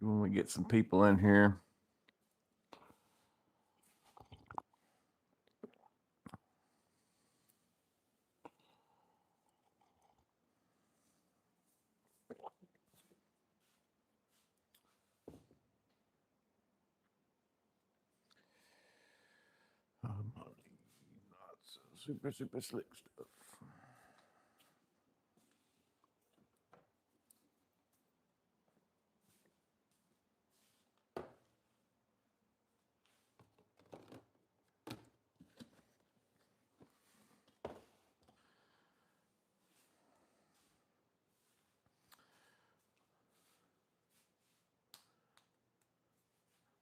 when we get some people in here. Not so super slick stuff.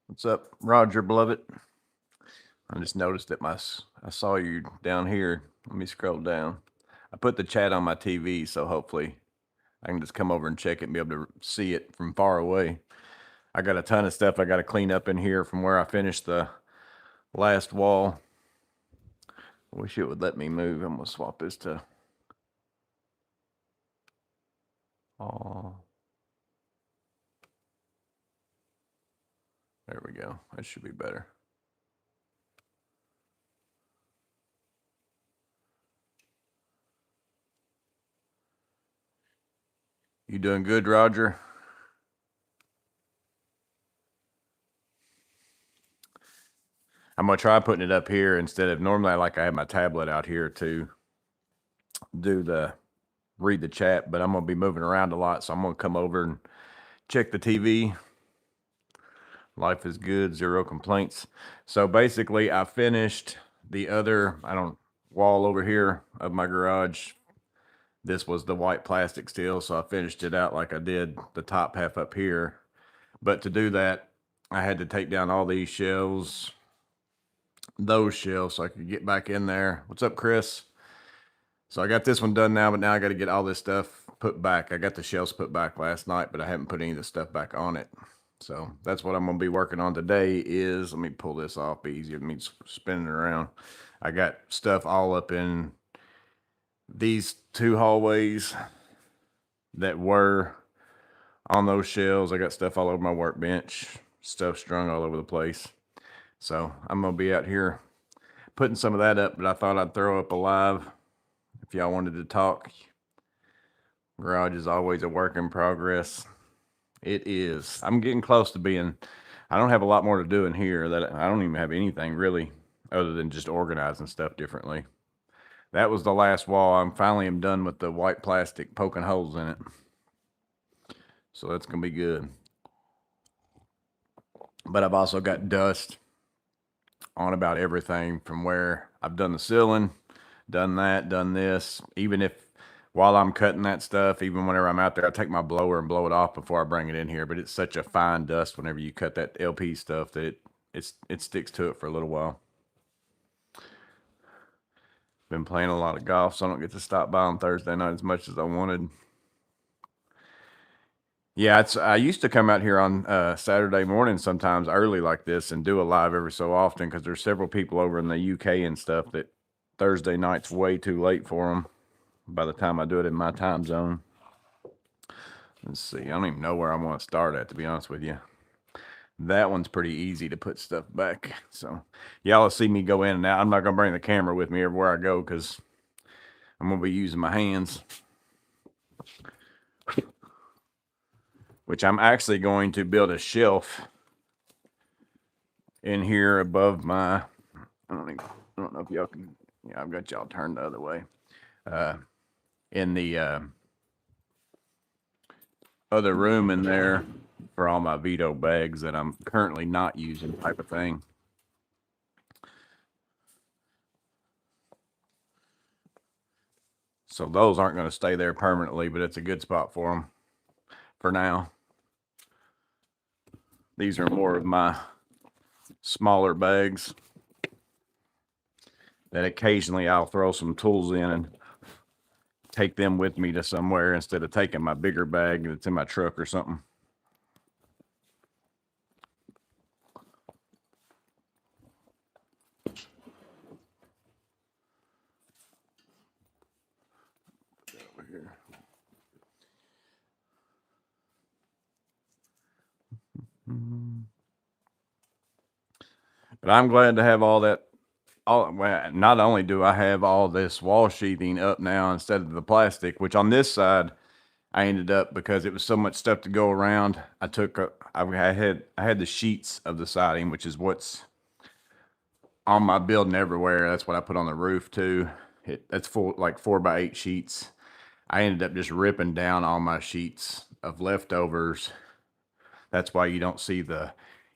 What's up, Roger, beloved? I just noticed that I saw you down here. Let me scroll down. I put the chat on my TV, so hopefully I can just come over and check it and be able to see it from far away. I got a ton of stuff I got to clean up in here from where I finished the last wall. I wish it would let me move. I'm gonna swap this to. Oh, there we go. That should be better. You doing good, Roger? I'm gonna try putting it up here instead of normally I have my tablet out here to read the chat, but I'm gonna be moving around a lot, so I'm gonna come over and check the TV. Life is good, zero complaints. So basically, I finished the other wall over here of my garage. This was the white plastic still, so I finished it out like I did the top half up here. But to do that, I had to take down all these shelves, those shelves, so I could get back in there. What's up, Chris? So I got this one done now, but now I got to get all this stuff put back. I got the shelves put back last night, but I haven't put any of the stuff back on it. So that's what I'm going to be working on today is, let me pull this off, be easier than me spinning it around. I got stuff all up in these two hallways that were on those shelves. I got stuff all over my workbench, stuff strung all over the place. So I'm going to be out here putting some of that up, but I thought I'd throw up a live if y'all wanted to talk. Garage is always a work in progress. It is. I'm getting close to being, I don't have a lot more to do in here. That I don't even have anything really other than just organizing stuff differently. That was the last wall. I'm finally am done with the white plastic poking holes in it. So that's going to be good. But I've also got dust on about everything from where I've done the ceiling, done that, done this. Even if while I'm cutting that stuff, even whenever I'm out there, I take my blower and blow it off before I bring it in here. But it's such a fine dust whenever you cut that LP stuff that it sticks to it for a little while. Been playing a lot of golf, so I don't get to stop by on Thursday night as much as I wanted. Yeah, I used to come out here on Saturday morning sometimes early like this and do a live every so often because there's several people over in the UK and stuff that Thursday night's way too late for them by the time I do it in my time zone. Let's see. I don't even know where I want to start at, to be honest with you. That one's pretty easy to put stuff back. So y'all will see me go in and out. I'm not going to bring the camera with me everywhere I go because I'm going to be using my hands. Which I'm actually going to build a shelf in here above my, I don't know if y'all can, yeah, I've got y'all turned the other way. In the other room in there for all my Vito bags that I'm currently not using type of thing. So those aren't going to stay there permanently, but it's a good spot for them for now. These are more of my smaller bags that occasionally I'll throw some tools in and take them with me to somewhere instead of taking my bigger bag that's in my truck or something. But I'm glad to have all that. Well, not only do I have all this wall sheathing up now instead of the plastic, which on this side I ended up, because it was so much stuff to go around. I had the sheets of the siding, which is what's on my building everywhere. That's what I put on the roof too. That's full, like 4x8 sheets. I ended up just ripping down all my sheets of leftovers. That's why you don't see the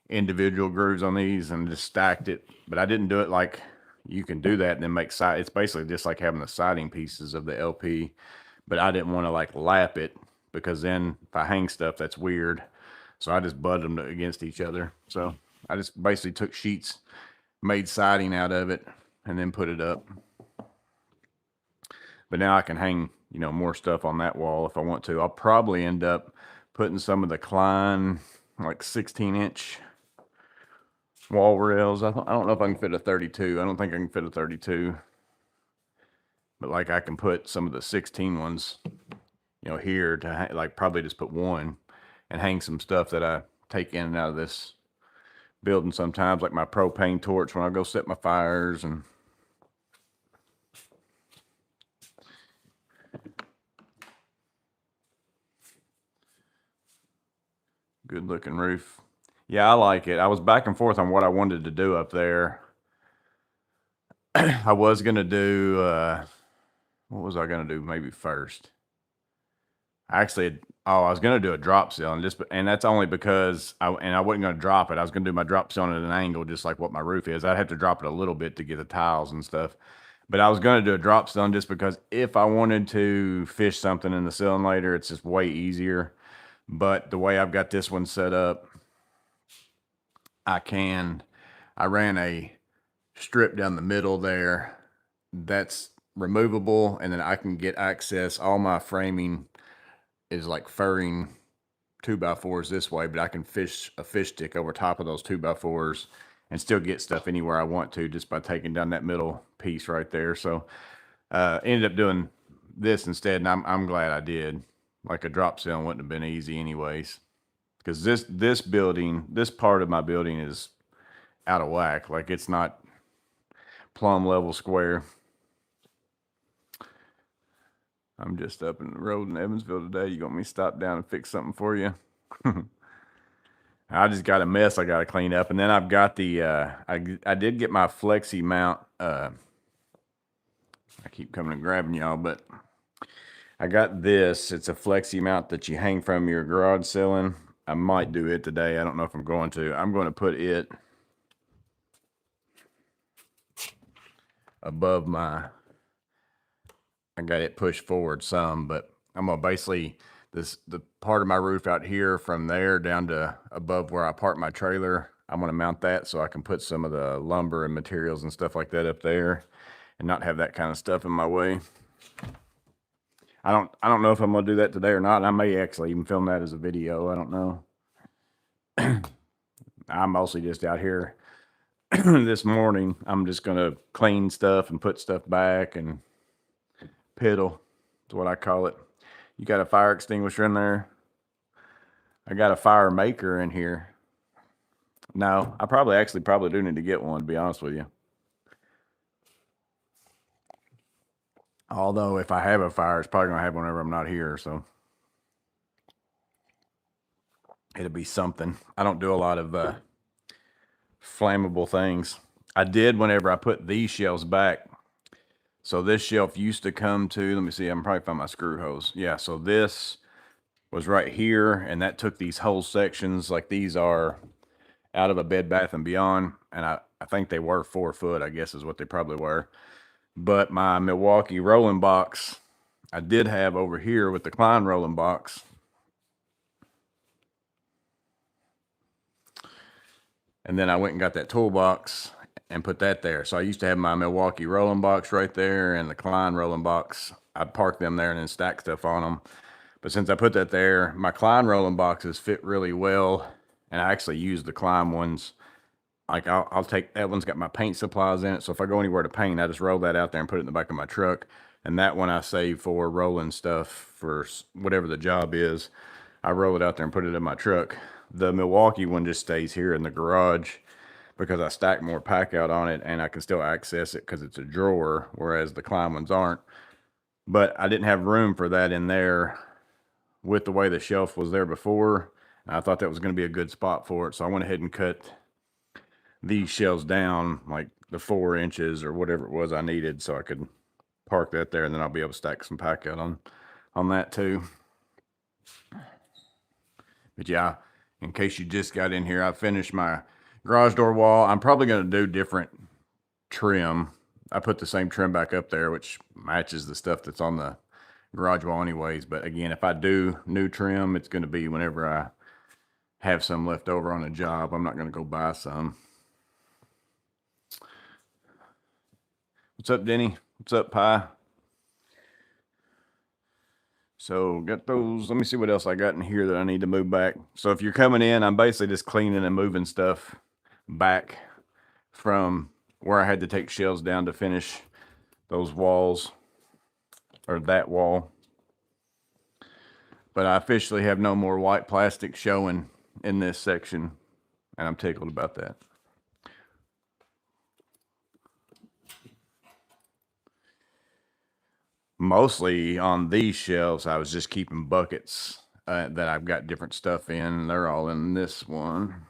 individual grooves on these, and just stacked it. But I didn't do it like you can do that and then make side. It's basically just like having the siding pieces of the LP, but I didn't want to like lap it, because then if I hang stuff, that's weird. So I just butted them against each other. So I just basically took sheets, made siding out of it, and then put it up. But now I can hang, more stuff on that wall if I want to. I'll probably end up putting some of the Klein, like 16-inch wall rails. I don't know if I can fit a 32. I don't think I can fit a 32. But like I can put some of the 16 ones, here to like probably just put one and hang some stuff that I take in and out of this building sometimes, like my propane torch when I go set my fires. And good looking roof. Yeah, I like it. I was back and forth on what I wanted to do up there. I was going to do, what was I going to do maybe first? I was going to do a drop ceiling, and that's only because I wasn't going to drop it. I was going to do my drop ceiling at an angle, just like what my roof is. I'd have to drop it a little bit to get the tiles and stuff. But I was going to do a drop ceiling just because if I wanted to fish something in the ceiling later, it's just way easier. But the way I've got this one set up, I ran a strip down the middle there that's removable, and then I can get access. All my framing is like furring 2x4s this way, but I can fish a fish stick over top of those 2x4s and still get stuff anywhere I want to, just by taking down that middle piece right there. So ended up doing this instead, and I'm glad I did. Like a drop ceiling wouldn't have been easy anyways, because this part of my building is out of whack. Like, it's not plumb level square. I'm just up in the road in Evansville today. You want me to stop down and fix something for you? I just got a mess I got to clean up. And then I've got the, I did get my flexi mount. I keep coming and grabbing y'all, but I got this. It's a flexi mount that you hang from your garage ceiling. I might do it today. I don't know if I'm going to. I'm going to put it above I got it pushed forward some, but I'm going to basically, the part of my roof out here from there down to above where I park my trailer, I'm going to mount that so I can put some of the lumber and materials and stuff like that up there and not have that kind of stuff in my way. I don't know if I'm going to do that today or not. I may actually even film that as a video. I don't know. I'm mostly just out here this morning. I'm just going to clean stuff and put stuff back and piddle. That's what I call it. You got a fire extinguisher in there? I got a fire maker in here. No, I probably do need to get one, to be honest with you. Although if I have a fire, it's probably going to have whenever I'm not here, so it'll be something. I don't do a lot of flammable things. I did whenever I put these shelves back. So this shelf used to come to, let me see, I'm probably find my screw hose. Yeah, so this was right here, and that took these whole sections. Like, these are out of a Bed Bath & Beyond, and I think they were 4 foot, I guess is what they probably were. But my Milwaukee rolling box, I did have over here with the Klein rolling box. And then I went and got that toolbox and put that there. So I used to have my Milwaukee rolling box right there and the Klein rolling box. I'd park them there and then stack stuff on them. But since I put that there, my Klein rolling boxes fit really well. And I actually use the Klein ones. Like, I'll take, that one's got my paint supplies in it. So if I go anywhere to paint, I just roll that out there and put it in the back of my truck. And that one I save for rolling stuff for whatever the job is. I roll it out there and put it in my truck. The Milwaukee one just stays here in the garage because I stack more pack out on it and I can still access it because it's a drawer, whereas the Klein ones aren't. But I didn't have room for that in there with the way the shelf was there before. And I thought that was going to be a good spot for it. So I went ahead and cut these shelves down like the 4 inches or whatever it was I needed so I could park that there, and then I'll be able to stack some pack out on that too. But yeah, in case you just got in here, I finished my garage door wall. I'm probably going to do different trim. I put the same trim back up there, which matches the stuff that's on the garage wall anyways. But again, if I do new trim, it's going to be whenever I have some left over on a job. I'm not going to go buy some. What's up, Denny? What's up, Pie? So got those. Let me see what else I got in here that I need to move back. So if you're coming in, I'm basically just cleaning and moving stuff back from where I had to take shelves down to finish those walls, or that wall. But I officially have no more white plastic showing in this section, and I'm tickled about that. Mostly on these shelves, I was just keeping buckets that I've got different stuff in. They're all in this one.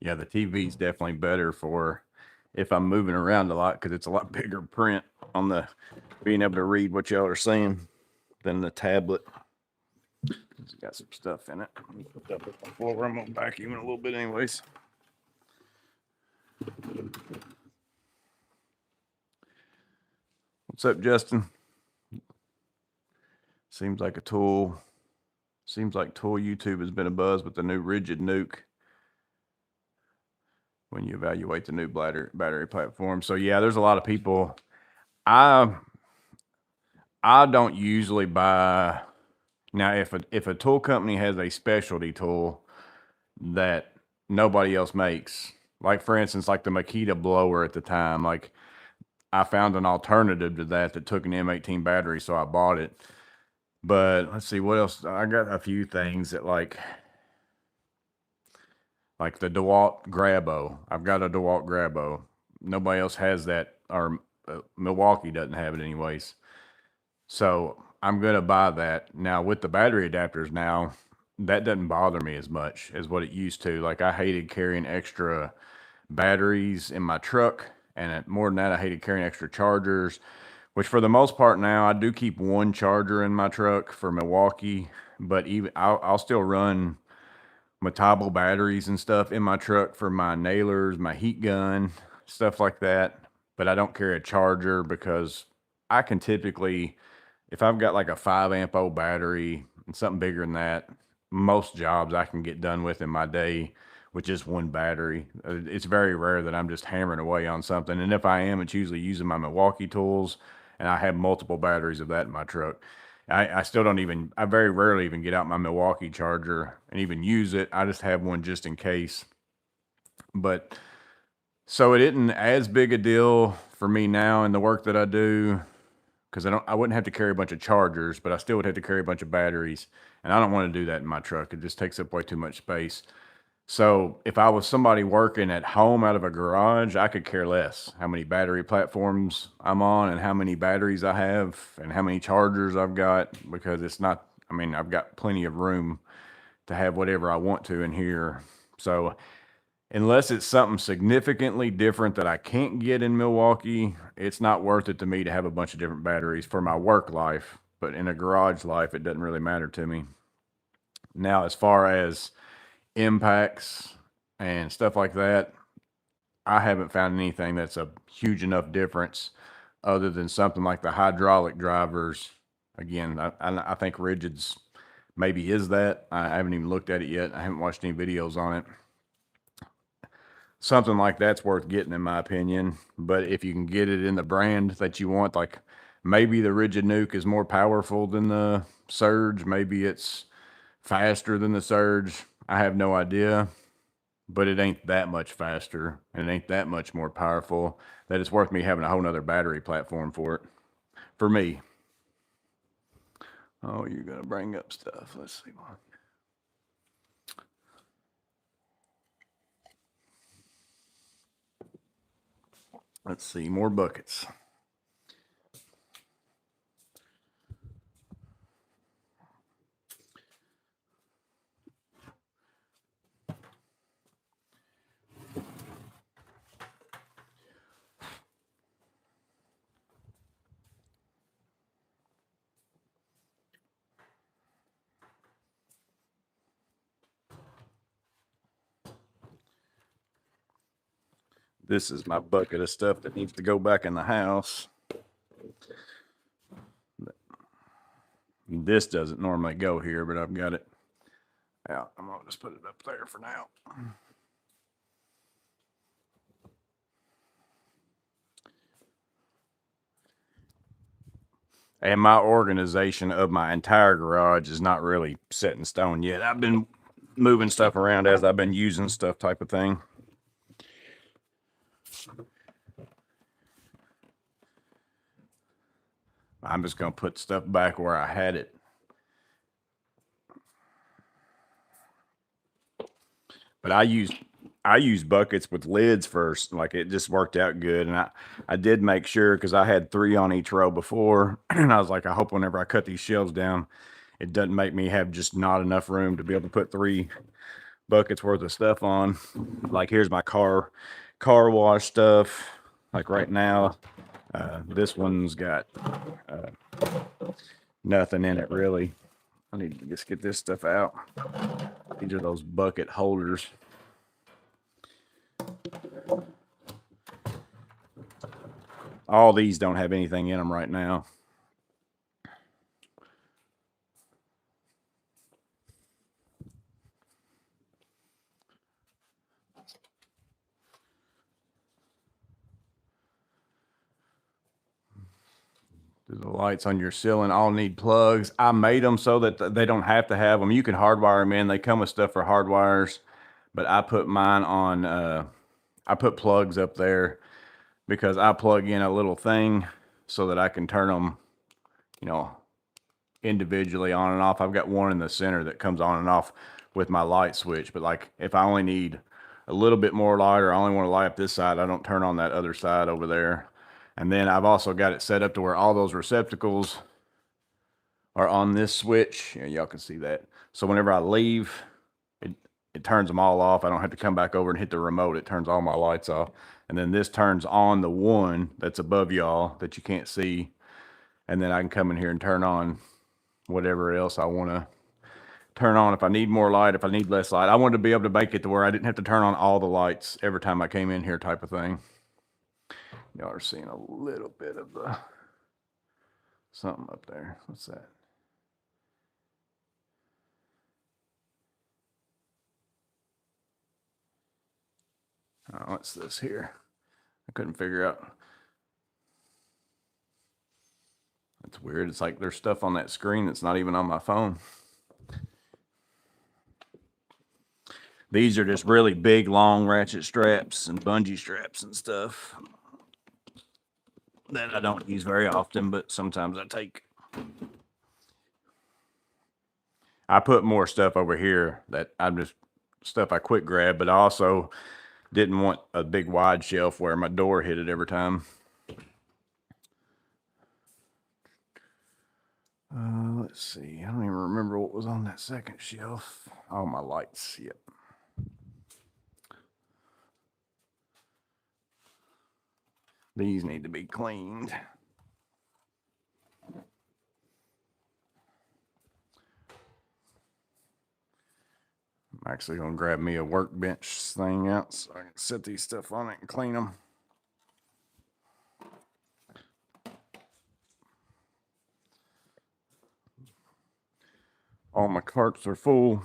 Yeah, the TV's definitely better for if I'm moving around a lot because it's a lot bigger print on the being able to read what y'all are saying than the tablet. It's got some stuff in it. Let me put that up on the floor. I'm gonna vacuum it a little bit anyways. What's up, Justin? Seems like Tool YouTube has been a buzz with the new rigid nuke when you evaluate the new battery platform. So yeah, there's a lot of people. I don't usually buy. Now, if a tool company has a specialty tool that nobody else makes, like for instance, like the Makita blower at the time, like I found an alternative to that took an M18 battery, so I bought it. But let's see what else. I got a few things that like the DeWalt Grabo. I've got a DeWalt Grabo. Nobody else has that, or Milwaukee doesn't have it anyways. So I'm going to buy that. Now with the battery adapters now, that doesn't bother me as much as what it used to. Like I hated carrying extra batteries in my truck, and more than that, I hated carrying extra chargers, which for the most part now I do keep one charger in my truck for Milwaukee, but even I'll still run Metabo batteries and stuff in my truck for my nailers, my heat gun, stuff like that. But I don't carry a charger because I can typically, if I've got like a 5 amp old battery and something bigger than that, most jobs I can get done with in my day with just one battery. It's very rare that I'm just hammering away on something. And if I am, it's usually using my Milwaukee tools, and I have multiple batteries of that in my truck. I still don't even, I very rarely even get out my Milwaukee charger and even use it. I just have one just in case. But so it isn't as big a deal for me now in the work that I do, because I wouldn't have to carry a bunch of chargers, but I still would have to carry a bunch of batteries, and I don't want to do that in my truck. It just takes up way too much space. So if I was somebody working at home out of a garage, I could care less how many battery platforms I'm on and how many batteries I have and how many chargers I've got, because it's not, I mean, I've got plenty of room to have whatever I want to in here. So unless it's something significantly different that I can't get in Milwaukee, it's not worth it to me to have a bunch of different batteries for my work life. But in a garage life, it doesn't really matter to me. Now, as far as impacts and stuff like that, I haven't found anything that's a huge enough difference other than something like the hydraulic drivers. Again, I think Rigid's maybe is that. I haven't even looked at it yet. I haven't watched any videos on it. Something like that's worth getting in my opinion. But if you can get it in the brand that you want, like Maybe the Rigid Nuke is more powerful than the Surge. Maybe it's faster than the Surge. I have no idea, but it ain't that much faster and it ain't that much more powerful that it's worth me having a whole nother battery platform for it. For me. Oh, you're going to bring up stuff. Let's see what. Let's see, more buckets. This is my bucket of stuff that needs to go back in the house. This doesn't normally go here, but I've got it out. I'm going to just put it up there for now. And my organization of my entire garage is not really set in stone yet. I've been moving stuff around as I've been using stuff type of thing. I'm just going to put stuff back where I had it. But I use buckets with lids first. Like it just worked out good. And I did make sure because I had 3 on each row before. And I was like, I hope whenever I cut these shelves down, it doesn't make me have just not enough room to be able to put 3 buckets worth of stuff on. Like here's my car wash stuff. Like right now, this one's got nothing in it really. I need to just get this stuff out. These are those bucket holders. All these don't have anything in them right now. The lights on your ceiling all need plugs. I made them so that they don't have to have them. You can hardwire them in. They come with stuff for hardwires, but I put mine on, I put plugs up there because I plug in a little thing so that I can turn them, you know, individually on and off. I've got one in the center that comes on and off with my light switch, but like if I only need a little bit more light or I only want to light up this side, I don't turn on that other side over there. And then I've also got it set up to where all those receptacles are on this switch. Yeah, y'all can see that. So whenever I leave, it turns them all off. I don't have to come back over and hit the remote. It turns all my lights off. And then this turns on the one that's above y'all that you can't see. And then I can come in here and turn on whatever else I want to turn on. If I need more light, if I need less light. I wanted to be able to make it to where I didn't have to turn on all the lights every time I came in here type of thing. Y'all are seeing a little bit of the something up there. What's that? Oh, what's this here? I couldn't figure out. That's weird. It's like there's stuff on that screen that's not even on my phone. These are just really big, long ratchet straps and bungee straps and stuff that I don't use very often, but sometimes I take. I put more stuff over here that I'm just stuff I quick grab, but I also didn't want a big wide shelf where my door hit it every time. Let's see. I don't even remember what was on that second shelf. Oh, my lights. Yep. These need to be cleaned. I'm actually going to grab me a workbench thing out so I can set these stuff on it and clean them. All my carts are full.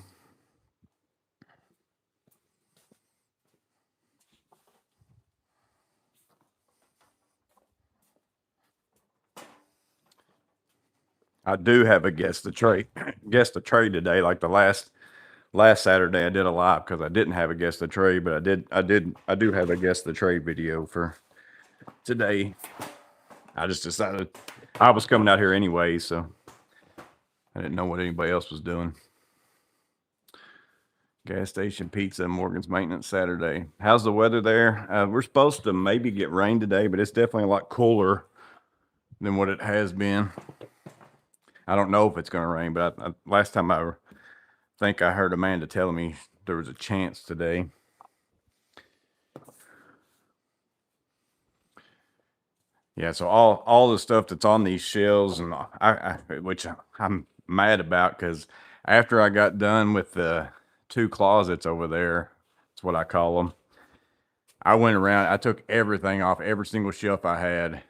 I do have a guess the trade guess the trade today. Like the last Saturday, I did a live because I didn't have a guess the trade, but I do have a guess the trade video for today. I just decided I was coming out here anyway, so I didn't know what anybody else was doing. Gas station pizza, Morgan's maintenance Saturday. How's the weather there? We're supposed to maybe get rain today, but it's definitely a lot cooler than what it has been. I don't know if it's going to rain, but last time I think I heard Amanda telling me there was a chance today. Yeah, so all the stuff that's on these shelves, and which I'm mad about because after I got done with the 2 closets over there, that's what I call them. I went around, I took everything off every single shelf I had,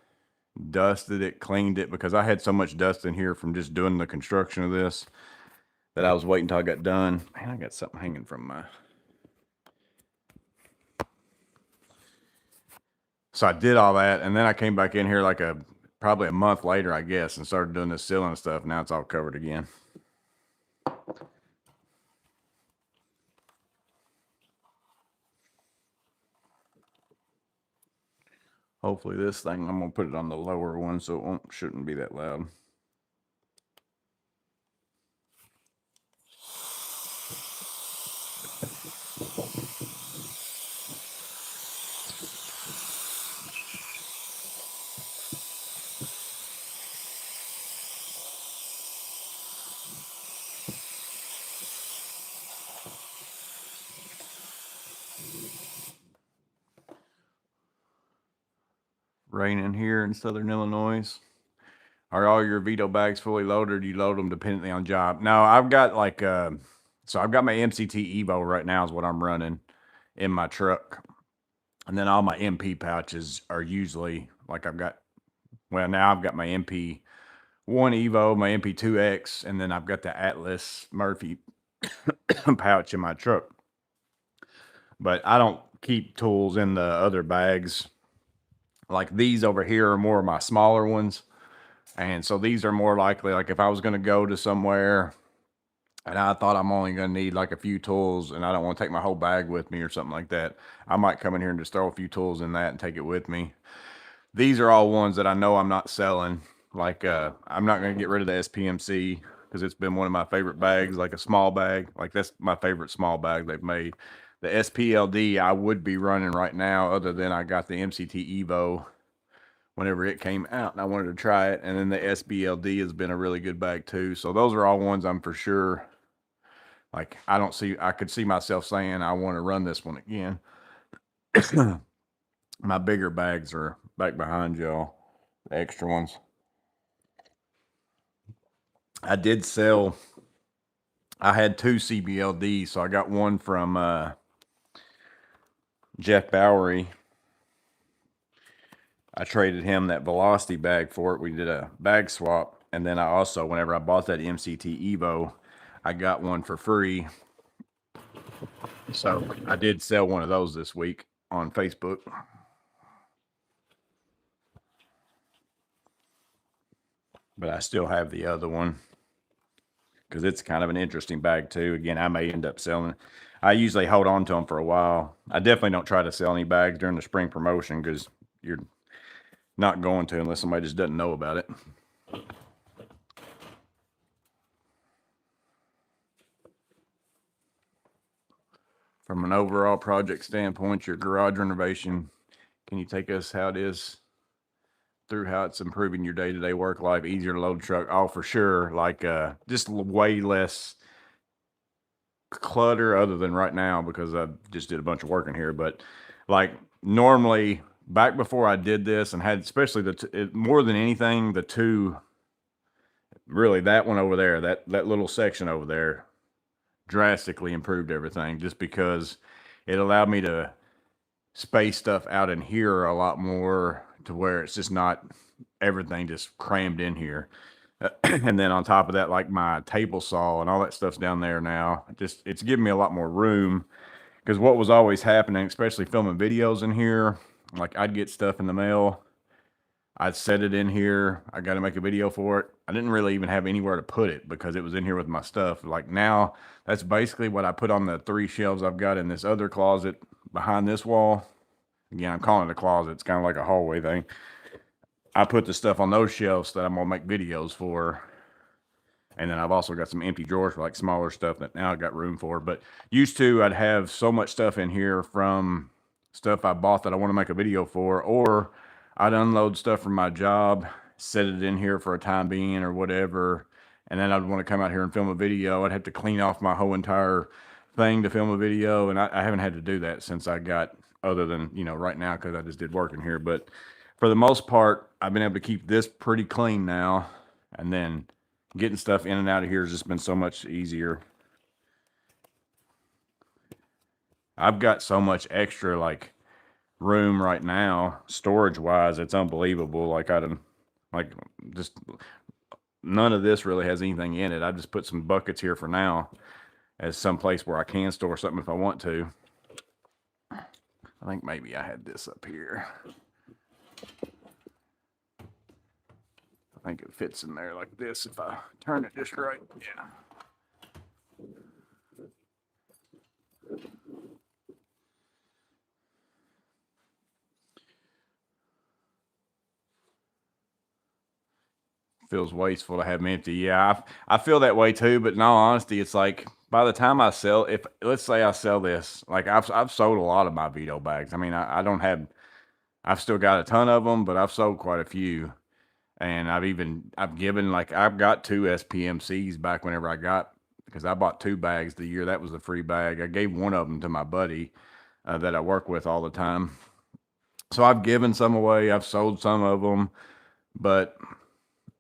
dusted it, cleaned it, because I had so much dust in here from just doing the construction of this that I was waiting until I got done. Man, I got something hanging from my. So I did all that, and then I came back in here like probably a month later, I guess, and started doing this ceiling stuff. Now it's all covered again. Hopefully this thing, I'm gonna put it on the lower one so it shouldn't be that loud. Raining here in Southern Illinois. Are all your Vito bags fully loaded, or do you load them dependently on job? No, I've got like so I've got my MCT Evo right now is what I'm running in my truck. And then all my MP pouches are usually like now I've got my MP1 Evo, my MP2X, and then I've got the Atlas Murphy pouch in my truck. But I don't keep tools in the other bags. Like these over here are more of my smaller ones. And so these are more likely, like if I was going to go to somewhere and I thought I'm only going to need like a few tools and I don't want to take my whole bag with me or something like that, I might come in here and just throw a few tools in that and take it with me. These are all ones that I know I'm not selling. Like I'm not going to get rid of the SPMC because it's been one of my favorite bags, like a small bag. Like that's my favorite small bag they've made. The SPLD I would be running right now, other than I got the MCT Evo whenever it came out and I wanted to try it. And then the SBLD has been a really good bag too. So those are all ones I'm for sure, like I could see myself saying I want to run this one again. My bigger bags are back behind y'all, the extra ones. I did sell, I had 2 CBLDs, so I got one from Jeff Bowery. I traded him that Velocity bag for it. We did a bag swap. And then I also, whenever I bought that MCT Evo, I got one for free. So I did sell one of those this week on Facebook. But I still have the other one because it's kind of an interesting bag too. Again, I may end up selling it. I usually hold on to them for a while. I definitely don't try to sell any bags during the spring promotion because you're not going to unless somebody just doesn't know about it. From an overall project standpoint, your garage renovation, can you take us how it is through how it's improving your day-to-day work life, easier to load a truck? Oh, for sure. Like just way less clutter other than right now because I just did a bunch of work in here. But like normally back before I did this and had especially more than anything, the 2, really that one over there, that little section over there drastically improved everything just because it allowed me to space stuff out in here a lot more to where it's just not everything just crammed in here. And then on top of that, like my table saw and all that stuff's down there now. It's giving me a lot more room because what was always happening, especially filming videos in here, like I'd get stuff in the mail, I'd set it in here, I got to make a video for it, I didn't really even have anywhere to put it because it was in here with my stuff. Like now, that's basically what I put on the 3 shelves I've got in this other closet behind this wall. Again, I'm calling it a closet. It's kind of like a hallway thing. I put the stuff on those shelves that I'm gonna make videos for. And then I've also got some empty drawers for like smaller stuff that now I've got room for. But used to, I'd have so much stuff in here from stuff I bought that I want to make a video for, or I'd unload stuff from my job, set it in here for a time being or whatever. And then I'd want to come out here and film a video. I'd have to clean off my whole entire thing to film a video. And I haven't had to do that since I got, other than, you know, right now, because I just did work in here. But for the most part, I've been able to keep this pretty clean now. And then getting stuff in and out of here has just been so much easier. I've got so much extra like room right now, storage wise, it's unbelievable. Like just none of this really has anything in it. I just put some buckets here for now as some place where I can store something if I want to. I think maybe I had this up here. I think it fits in there like this if I turn it just right. Yeah. Feels wasteful to have them empty. Yeah, I feel that way too. But in all honesty, it's like by the time I sell, if let's say I sell this, like I've sold a lot of my Vito bags. I mean, I don't have, I've still got a ton of them, but I've sold quite a few. And I've given, like, I've got 2 SPMCs back whenever I got, because I bought 2 bags the year that was the free bag. I gave one of them to my buddy that I work with all the time. So I've given some away. I've sold some of them, but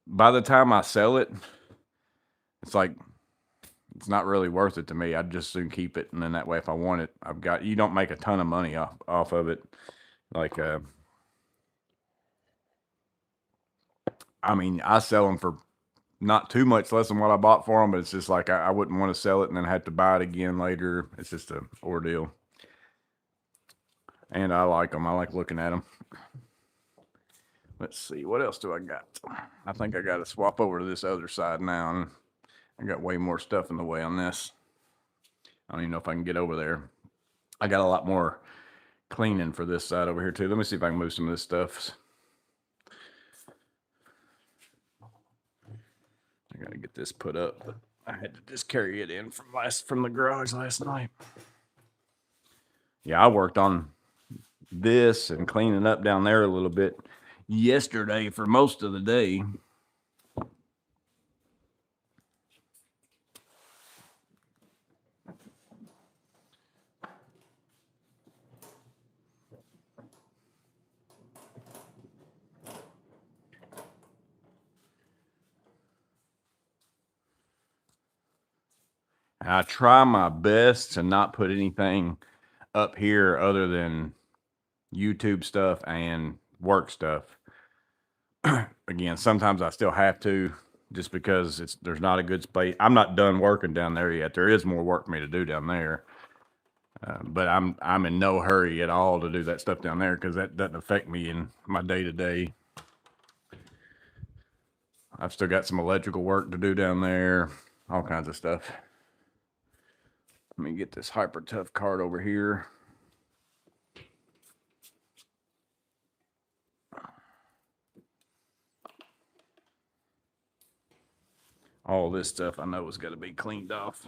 by the time I sell it, it's like, it's not really worth it to me. I'd just soon keep it. And then that way, if I want it, you don't make a ton of money off of it. Like, I mean, I sell them for not too much less than what I bought for them, but it's just like I wouldn't want to sell it and then have to buy it again later. It's just an ordeal. And I like them. I like looking at them. Let's see, what else do I got? I think I got to swap over to this other side now. And I got way more stuff in the way on this. I don't even know if I can get over there. I got a lot more cleaning for this side over here too. Let me see if I can move some of this stuff. I got to get this put up, but I had to just carry it in from the garage last night. Yeah, I worked on this and cleaning up down there a little bit yesterday for most of the day. I try my best to not put anything up here other than YouTube stuff and work stuff. Again, sometimes I still have to, just because there's not a good space. I'm not done working down there yet. There is more work for me to do down there. But I'm in no hurry at all to do that stuff down there, because that doesn't affect me in my day-to-day. I've still got some electrical work to do down there, all kinds of stuff. Let me get this Hyper Tough card over here. All this stuff I know has got to be cleaned off.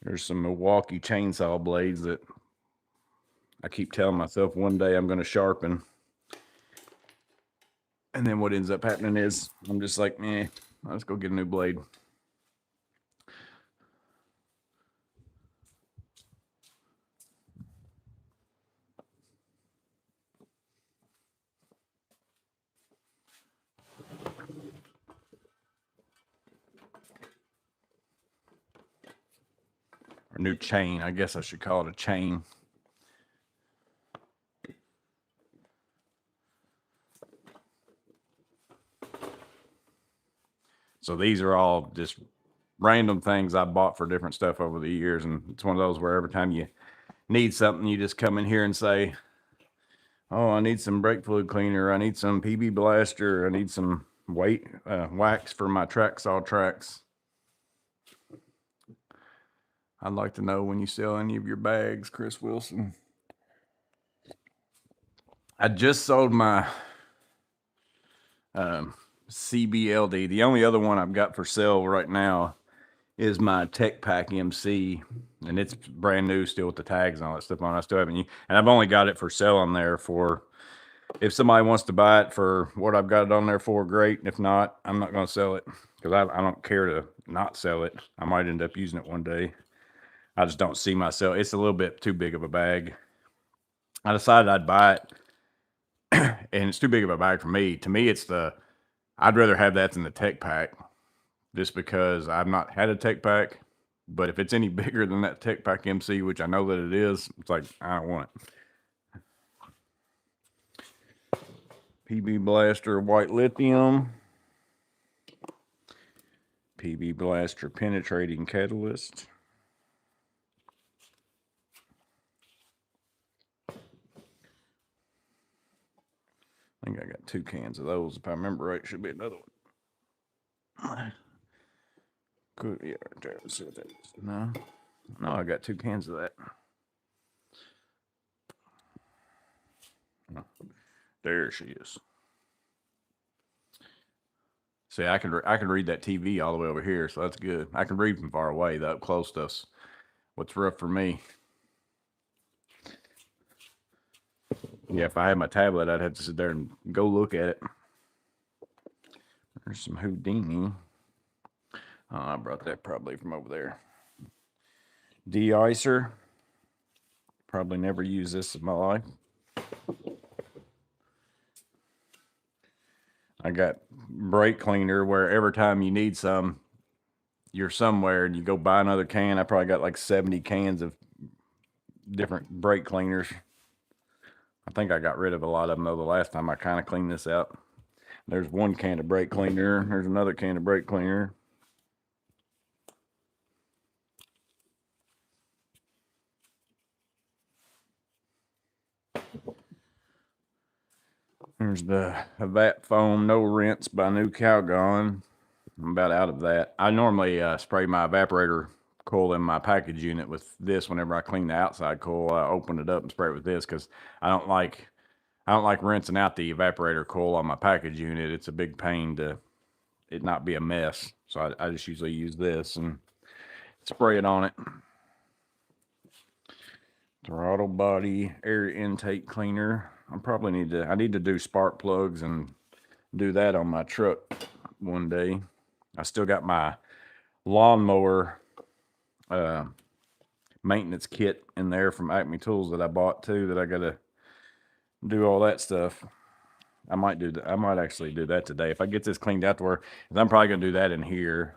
There's some Milwaukee chainsaw blades that I keep telling myself one day I'm going to sharpen. And then what ends up happening is I'm just like, let's go get a new blade. Or new chain. I guess I should call it a chain. So these are all just random things I bought for different stuff over the years. And it's one of those where every time you need something, you just come in here and say, oh, I need some brake fluid cleaner. I need some PB blaster. I need some wax for my track saw tracks. I'd like to know when you sell any of your bags, Chris Wilson. I just sold my CBLD. The only other one I've got for sale right now is my Tech Pack MC, and it's brand new still with the tags and all that stuff on. I still haven't, and I've only got it for sale on there for, if somebody wants to buy it for what I've got it on there for, great. If not, I'm not going to sell it because I don't care to not sell it. I might end up using it one day. I just don't see myself. It's a little bit too big of a bag. I decided I'd buy it, and it's too big of a bag for me. To me, I'd rather have that than the Tech Pack, just because I've not had a Tech Pack. But if it's any bigger than that Tech Pack MC, which I know that it is, it's like, I don't want it. PB Blaster White Lithium. PB Blaster Penetrating Catalyst. I think I got 2 cans of those. If I remember right, should be another one. Good, yeah, right there. Let's see what that is. No, I got 2 cans of that. There she is. See, I can read that TV all the way over here, so that's good. I can read from far away. The up close stuff's what's rough for me. Yeah, if I had my tablet, I'd have to sit there and go look at it. There's some Houdini. Oh, I brought that probably from over there. De-icer. Probably never used this in my life. I got brake cleaner where every time you need some, you're somewhere and you go buy another can. I probably got like 70 cans of different brake cleaners. I think I got rid of a lot of them though the last time I kind of cleaned this out. There's 1 can of brake cleaner. There's another can of brake cleaner. There's the Vat Foam No Rinse by New Calgon. I'm about out of that. I normally spray my evaporator coil in my package unit with this whenever I clean the outside coil. I open it up and spray it with this because I don't like rinsing out the evaporator coil on my package unit. It's a big pain to it not be a mess. So I just usually use this and spray it on it. Throttle body air intake cleaner. I need to do spark plugs and do that on my truck one day. I still got my lawnmower maintenance kit in there from Acme Tools that I bought too, that I gotta do all that stuff. I might actually do that today if I get this cleaned out to where I'm probably gonna do that in here.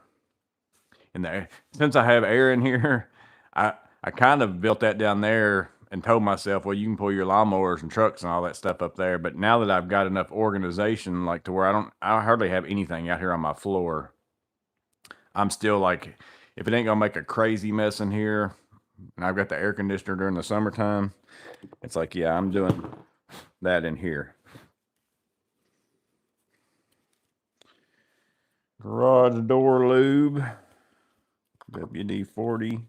In there, since I have air in here, I kind of built that down there and told myself, well, you can pull your lawnmowers and trucks and all that stuff up there. But now that I've got enough organization, like to where I hardly have anything out here on my floor. I'm still like, if it ain't gonna make a crazy mess in here, and I've got the air conditioner during the summertime, it's like, yeah, I'm doing that in here. Garage door lube, WD-40.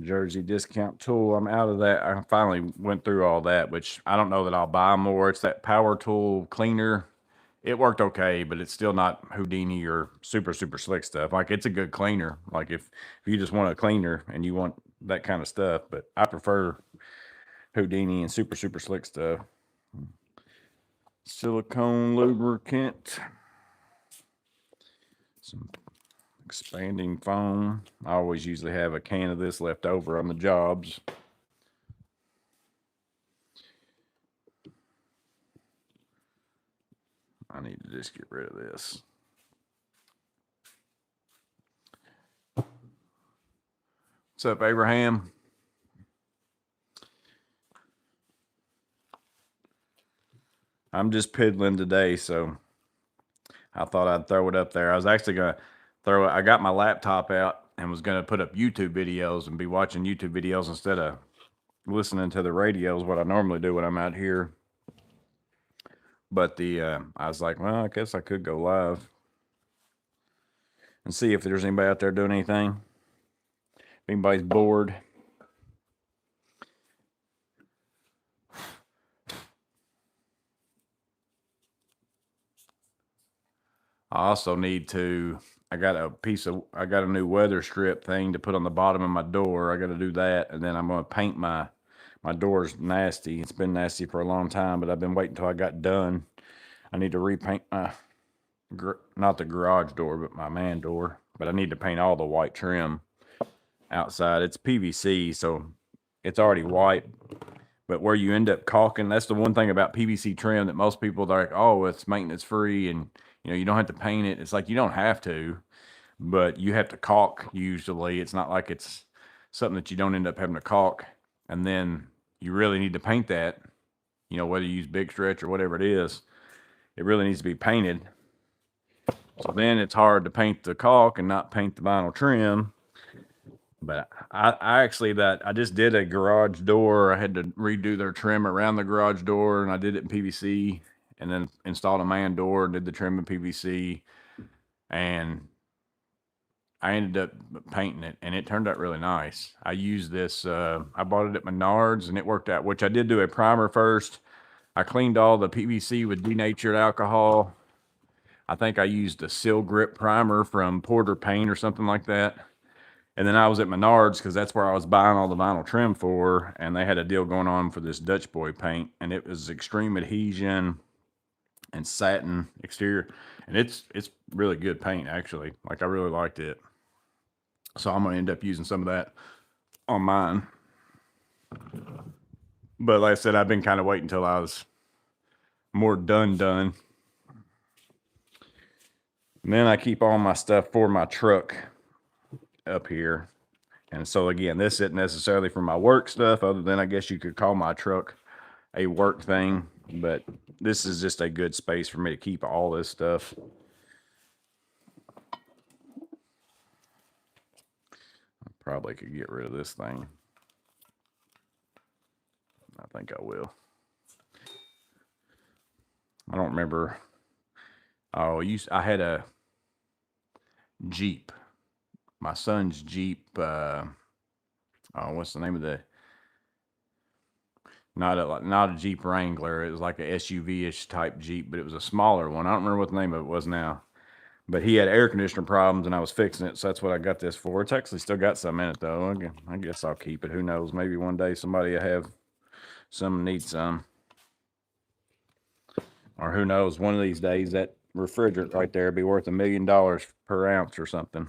Jersey discount tool. I'm out of that. I finally went through all that, which I don't know that I'll buy more. It's that power tool cleaner. It worked okay, but it's still not Houdini or super slick stuff. Like, it's a good cleaner. Like, if you just want a cleaner and you want that kind of stuff, but I prefer Houdini and super slick stuff. Silicone lubricant. Some expanding foam. I always usually have a can of this left over on the jobs. I need to just get rid of this. What's up, Abraham? I'm just piddling today, so I thought I'd throw it up there. I was actually gonna throw it. I got my laptop out and was gonna put up YouTube videos and be watching YouTube videos instead of listening to the radio is what I normally do when I'm out here. But I was like, well, I guess I could go live and see if there's anybody out there doing anything. If anybody's bored. I also need to, I got a new weather strip thing to put on the bottom of my door. I got to do that. And then I'm going to paint my door's nasty. It's been nasty for a long time, but I've been waiting until I got done. I need to repaint my, not the garage door, but my man door. But I need to paint all the white trim outside. It's PVC, so it's already white. But where you end up caulking, that's the one thing about PVC trim that most people are like, oh, it's maintenance free and you don't have to paint it. It's like you don't have to, but you have to caulk usually. It's not like it's something that you don't end up having to caulk. And then you really need to paint that, whether you use Big Stretch or whatever it is, it really needs to be painted. So then it's hard to paint the caulk and not paint the vinyl trim. But I just did a garage door. I had to redo their trim around the garage door, and I did it in PVC, and then installed a man door, did the trim in PVC, and I ended up painting it, and it turned out really nice. I used this, I bought it at Menards, and it worked out, which I did do a primer first. I cleaned all the PVC with denatured alcohol. I think I used a Seal Grip primer from Porter Paint or something like that. And then I was at Menards because that's where I was buying all the vinyl trim for, and they had a deal going on for this Dutch Boy paint, and it was extreme adhesion and satin exterior, and it's really good paint actually. Like I really liked it, so I'm gonna end up using some of that on mine. But like I said, I've been kind of waiting until I was more done. And then I keep all my stuff for my truck up here. And so again, this isn't necessarily for my work stuff, other than I guess you could call my truck a work thing, but this is just a good space for me to keep all this stuff. I probably could get rid of this thing. I think I will. I don't remember. Oh, I had a Jeep. My son's Jeep, what's the name of the, not a Jeep Wrangler. It was like a SUV-ish type Jeep, but it was a smaller one. I don't remember what the name of it was now. But he had air conditioner problems, and I was fixing it, so that's what I got this for. It's actually still got some in it, though. I guess I'll keep it. Who knows? Maybe one day somebody will have some, need some. Or who knows? One of these days, that refrigerant right there will be worth $1 million per ounce or something.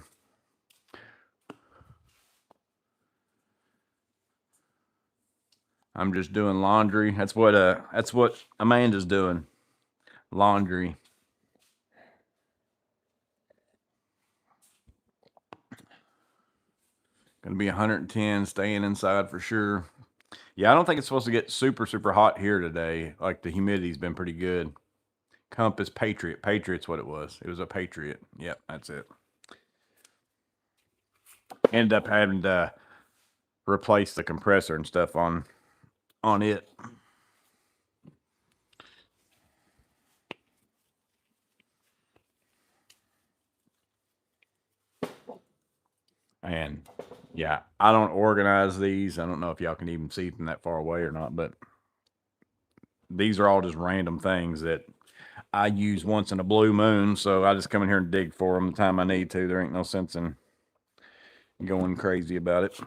I'm just doing laundry. That's what Amanda's doing. Laundry. Gonna be 110, staying inside for sure. Yeah, I don't think it's supposed to get super, super hot here today. Like the humidity's been pretty good. Compass Patriot. Patriot's what it was. It was a Patriot. Yep, that's it. Ended up having to replace the compressor and stuff on it. And yeah, I don't organize these. I don't know if y'all can even see them that far away or not, but these are all just random things that I use once in a blue moon. So I just come in here and dig for them the time I need to. There ain't no sense in going crazy about it.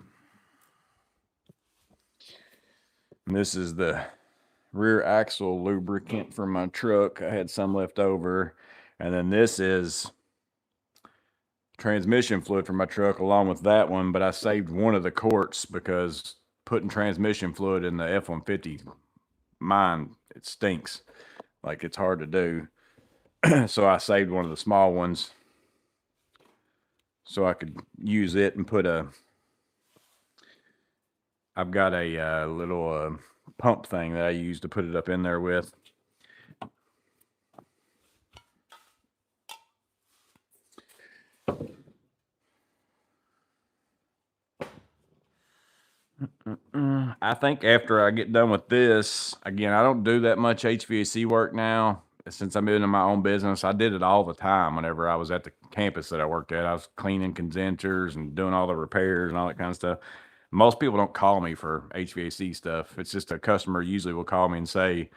And this is the rear axle lubricant for my truck. I had some left over. And then this is transmission fluid for my truck along with that one, but I saved one of the quarts because putting transmission fluid in the F-150, mine, it stinks. Like it's hard to do. So I saved one of the small ones so I could use it and put I've got a little pump thing that I use to put it up in there with. I think after I get done with this, again, I don't do that much HVAC work now. Since I'm in my own business, I did it all the time whenever I was at the campus that I worked at. I was cleaning condensers and doing all the repairs and all that kind of stuff. Most people don't call me for HVAC stuff. It's just a customer usually will call me and say,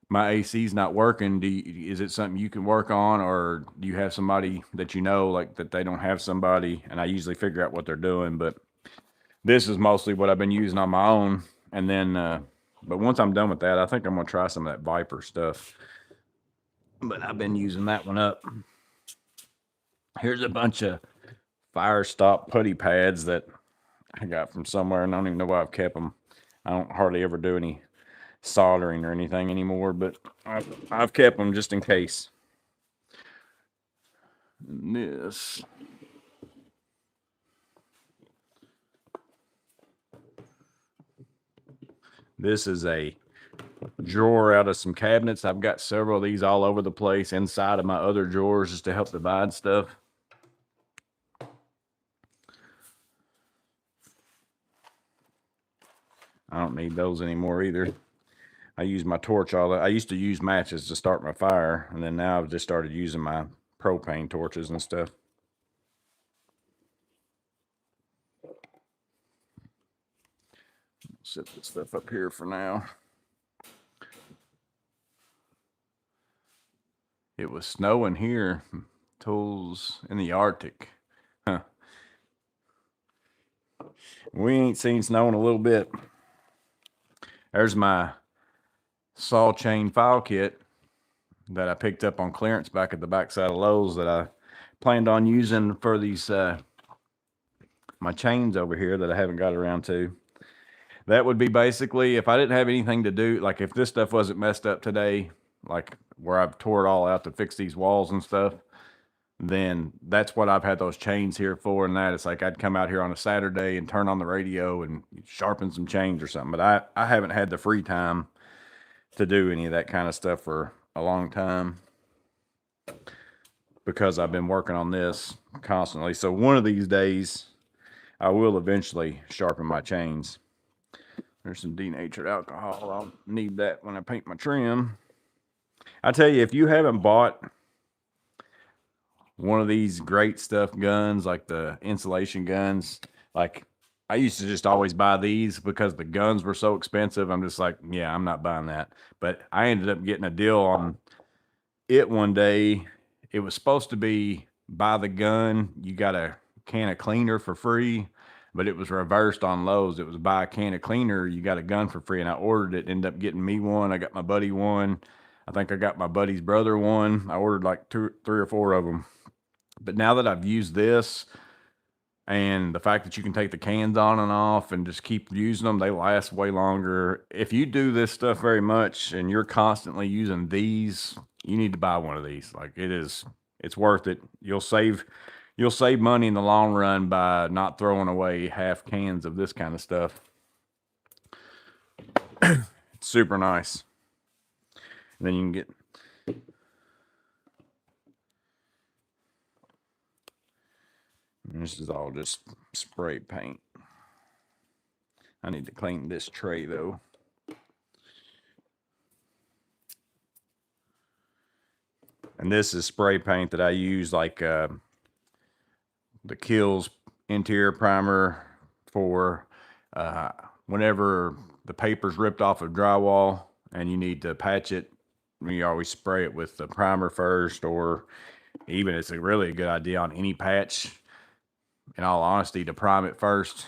my AC's not working. Is it something you can work on, or do you have somebody that you know, like that they don't have somebody? And I usually figure out what they're doing, but this is mostly what I've been using on my own. And then, but once I'm done with that, I think I'm gonna try some of that Viper stuff. But I've been using that one up. Here's a bunch of fire stop putty pads that I got from somewhere, and I don't even know why I've kept them. I don't hardly ever do any soldering or anything anymore, but I've kept them just in case. And this is a drawer out of some cabinets. I've got several of these all over the place inside of my other drawers just to help divide stuff. I don't need those anymore either. I use my torch I used to use matches to start my fire, and then now I've just started using my propane torches and stuff. Set this stuff up here for now. It was snowing here. Tools in the Arctic. Huh. We ain't seen snow in a little bit. There's my saw chain file kit that I picked up on clearance back at the backside of Lowe's that I planned on using for these my chains over here that I haven't got around to. That would be basically if I didn't have anything to do, like if this stuff wasn't messed up today, like where I've tore it all out to fix these walls and stuff, then that's what I've had those chains here for. And that it's like I'd come out here on a Saturday and turn on the radio and sharpen some chains or something. But I haven't had the free time to do any of that kind of stuff for a long time because I've been working on this constantly. So one of these days I will eventually sharpen my chains. There's some denatured alcohol. I'll need that when I paint my trim. I tell you, if you haven't bought one of these great stuff guns, like the insulation guns, like I used to just always buy these because the guns were so expensive. I'm just like, yeah, I'm not buying that. But I ended up getting a deal on it one day. It was supposed to be buy the gun, you got a can of cleaner for free, but it was reversed on Lowe's. It was buy a can of cleaner, you got a gun for free. And I ordered it, ended up getting me one. I got my buddy one. I think I got my buddy's brother one. I ordered like 3 or 4 of them. But now that I've used this and the fact that you can take the cans on and off and just keep using them, they last way longer. If you do this stuff very much and you're constantly using these, you need to buy one of these. Like it's worth it. You'll save money in the long run by not throwing away half cans of this kind of stuff. It's super nice. And then you can get this is all just spray paint. I need to clean this tray though. And this is spray paint that I use like the Kills interior primer for whenever the paper's ripped off of drywall and you need to patch it. You always spray it with the primer first, or even it's a really good idea on any patch, in all honesty, to prime it first,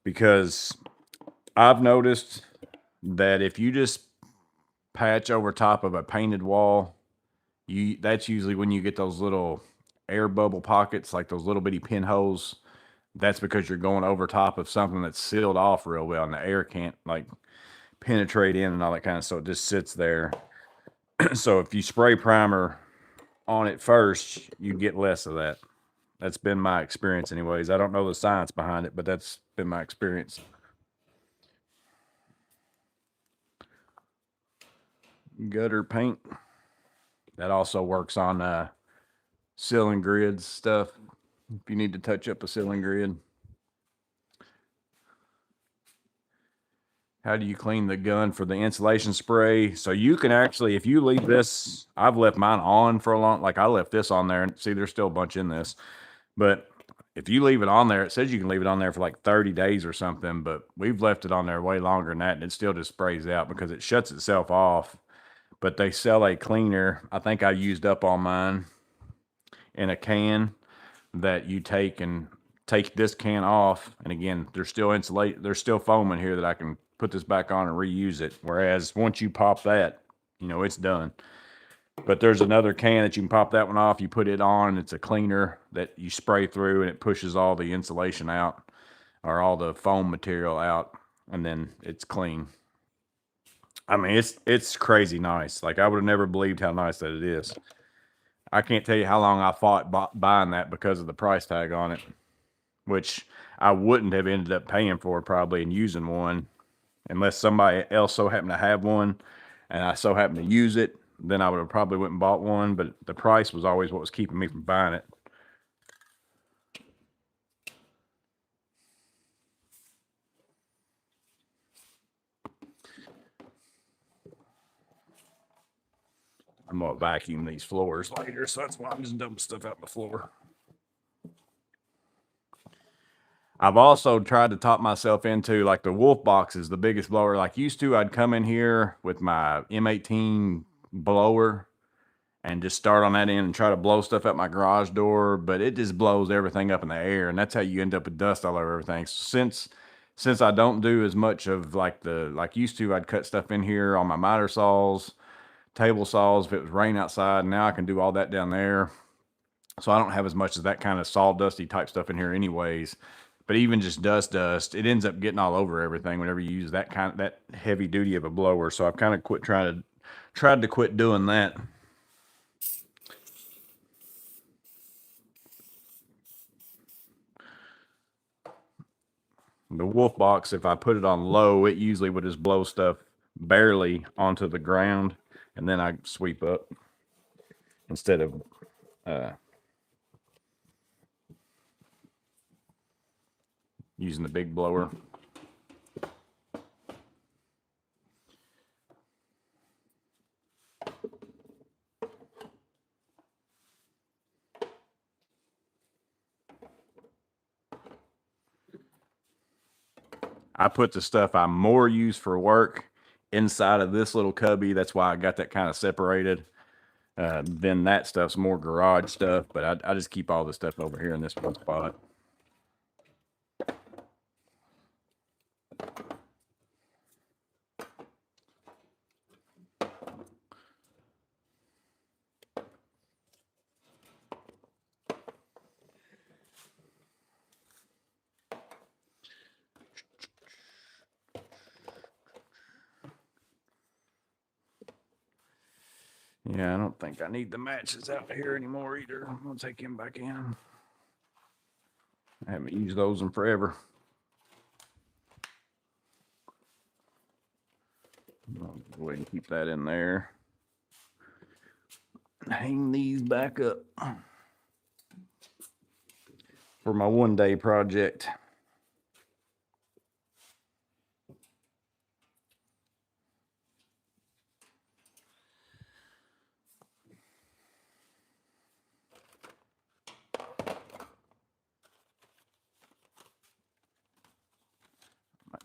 because I've noticed that if you just patch over top of a painted wall, that's usually when you get those little air bubble pockets, like those little bitty pinholes. That's because you're going over top of something that's sealed off real well and the air can't like penetrate in and all that kind of, so it just sits there. So if you spray primer on it first, you get less of that. That's been my experience anyways. I don't know the science behind it, but that's been my experience. Gutter paint. That also works on ceiling grids stuff. If you need to touch up a ceiling grid. How do you clean the gun for the insulation spray? So you can actually, if you leave this, I've left mine on for a long, like I left this on there, and see, there's still a bunch in this. But if you leave it on there, it says you can leave it on there for like 30 days or something, but we've left it on there way longer than that, and it still just sprays out because it shuts itself off. But they sell a cleaner. I think I used up all mine in a can that you take and take this can off. And again, there's still there's still foam in here that I can put this back on and reuse it. Whereas once you pop that, you know, it's done. But there's another can that you can pop that one off. You put it on, it's a cleaner that you spray through and it pushes all the insulation out or all the foam material out, and then it's clean. I mean, it's crazy nice. Like I would have never believed how nice that it is. I can't tell you how long I fought buying that because of the price tag on it, which I wouldn't have ended up paying for probably and using one unless somebody else so happened to have one and I so happened to use it. Then I would have probably went and bought one, but the price was always what was keeping me from buying it. I'm gonna vacuum these floors later, so that's why I'm just dumping stuff out on the floor. I've also tried to talk myself into like the Wolf Box is the biggest blower. Like used to, I'd come in here with my M18 blower and just start on that end and try to blow stuff out my garage door, but it just blows everything up in the air, and that's how you end up with dust all over everything. Since I don't do as much of like used to, I'd cut stuff in here on my miter saws, table saws if it was rain outside. Now I can do all that down there, so I don't have as much of that kind of sawdusty type stuff in here anyways. But even just dust, it ends up getting all over everything whenever you use that heavy duty of a blower. So I've kind of tried to quit doing that. The Wolf Box, if I put it on low, it usually would just blow stuff barely onto the ground, and then I sweep up instead of using the big blower. I put the stuff I more use for work inside of this little cubby. That's why I got that kind of separated. Then that stuff's more garage stuff, but I just keep all the stuff over here in this one spot. Yeah, I don't think I need the matches out here anymore either. I'm gonna take him back in. I haven't used those in forever. I'll go ahead and keep that in there. Hang these back up for my one-day project.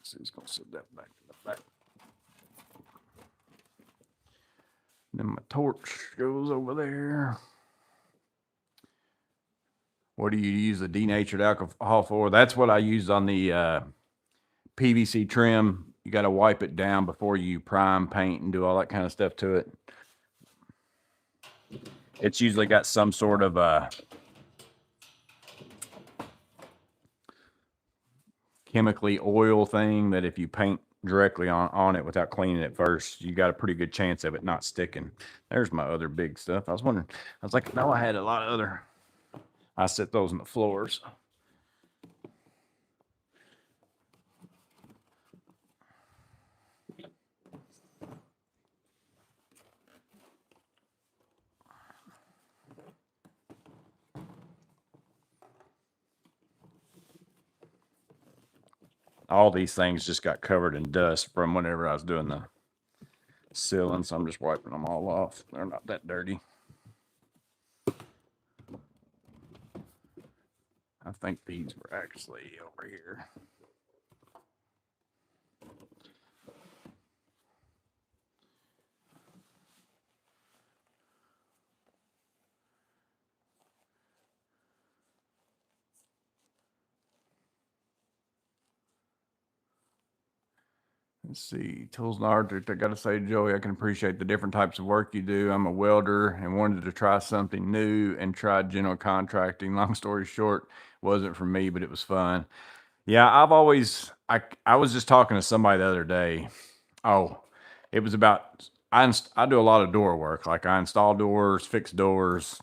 So he's gonna set that back in the back. Then my torch goes over there. What do you use the denatured alcohol for? That's what I use on the PVC trim. You got to wipe it down before you prime, paint, and do all that kind of stuff to it. It's usually got some sort of chemically oil thing that if you paint directly on it without cleaning it first, you got a pretty good chance of it not sticking. There's my other big stuff. I was wondering, I was like, no, I had a lot of other, I set those on the floors. all these things just got covered in dust from whenever I was doing the sealing, so I'm just wiping them all off. They're not that dirty. I think these were actually over here. Let's see, tools and art. I got to say, Joey, I can appreciate the different types of work you do. I'm a welder and wanted to try something new and tried general contracting. Long story short, wasn't for me, but it was fun. Yeah, I was just talking to somebody the other day. Oh, it was about I do a lot of door work. Like I install doors, fix doors.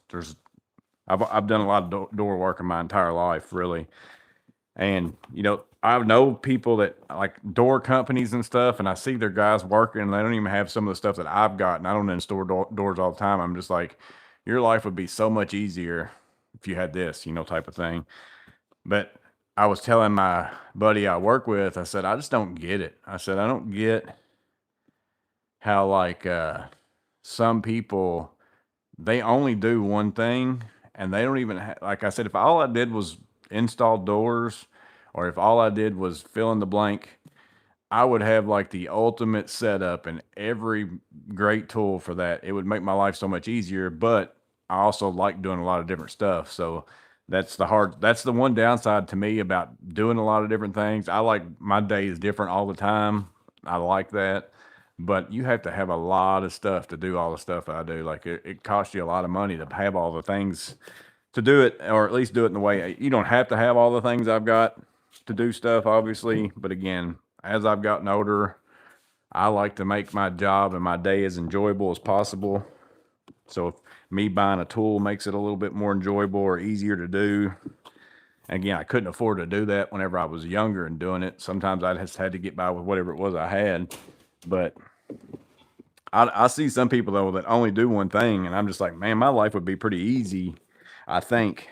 I've done a lot of door work in my entire life, really. And I know people that like door companies and stuff, and I see their guys working, and they don't even have some of the stuff that I've got, and I don't install doors all the time. I'm just like, your life would be so much easier if you had this, type of thing. But I was telling my buddy I work with, I said, I just don't get it. I said, I don't get how like some people they only do one thing and they don't even like I said, if all I did was install doors or if all I did was fill in the blank, I would have like the ultimate setup and every great tool for that. It would make my life so much easier, but I also like doing a lot of different stuff. So that's the one downside to me about doing a lot of different things. I like my day is different all the time. I like that. But you have to have a lot of stuff to do all the stuff I do. Like it costs you a lot of money to have all the things to do it, or at least do it in the way you don't have to have all the things I've got to do stuff, obviously. But again, as I've gotten older, I like to make my job and my day as enjoyable as possible. So if me buying a tool makes it a little bit more enjoyable or easier to do. And again, I couldn't afford to do that whenever I was younger and doing it. Sometimes I just had to get by with whatever it was I had. But I see some people though that only do one thing, and I'm just like, man, my life would be pretty easy. I think,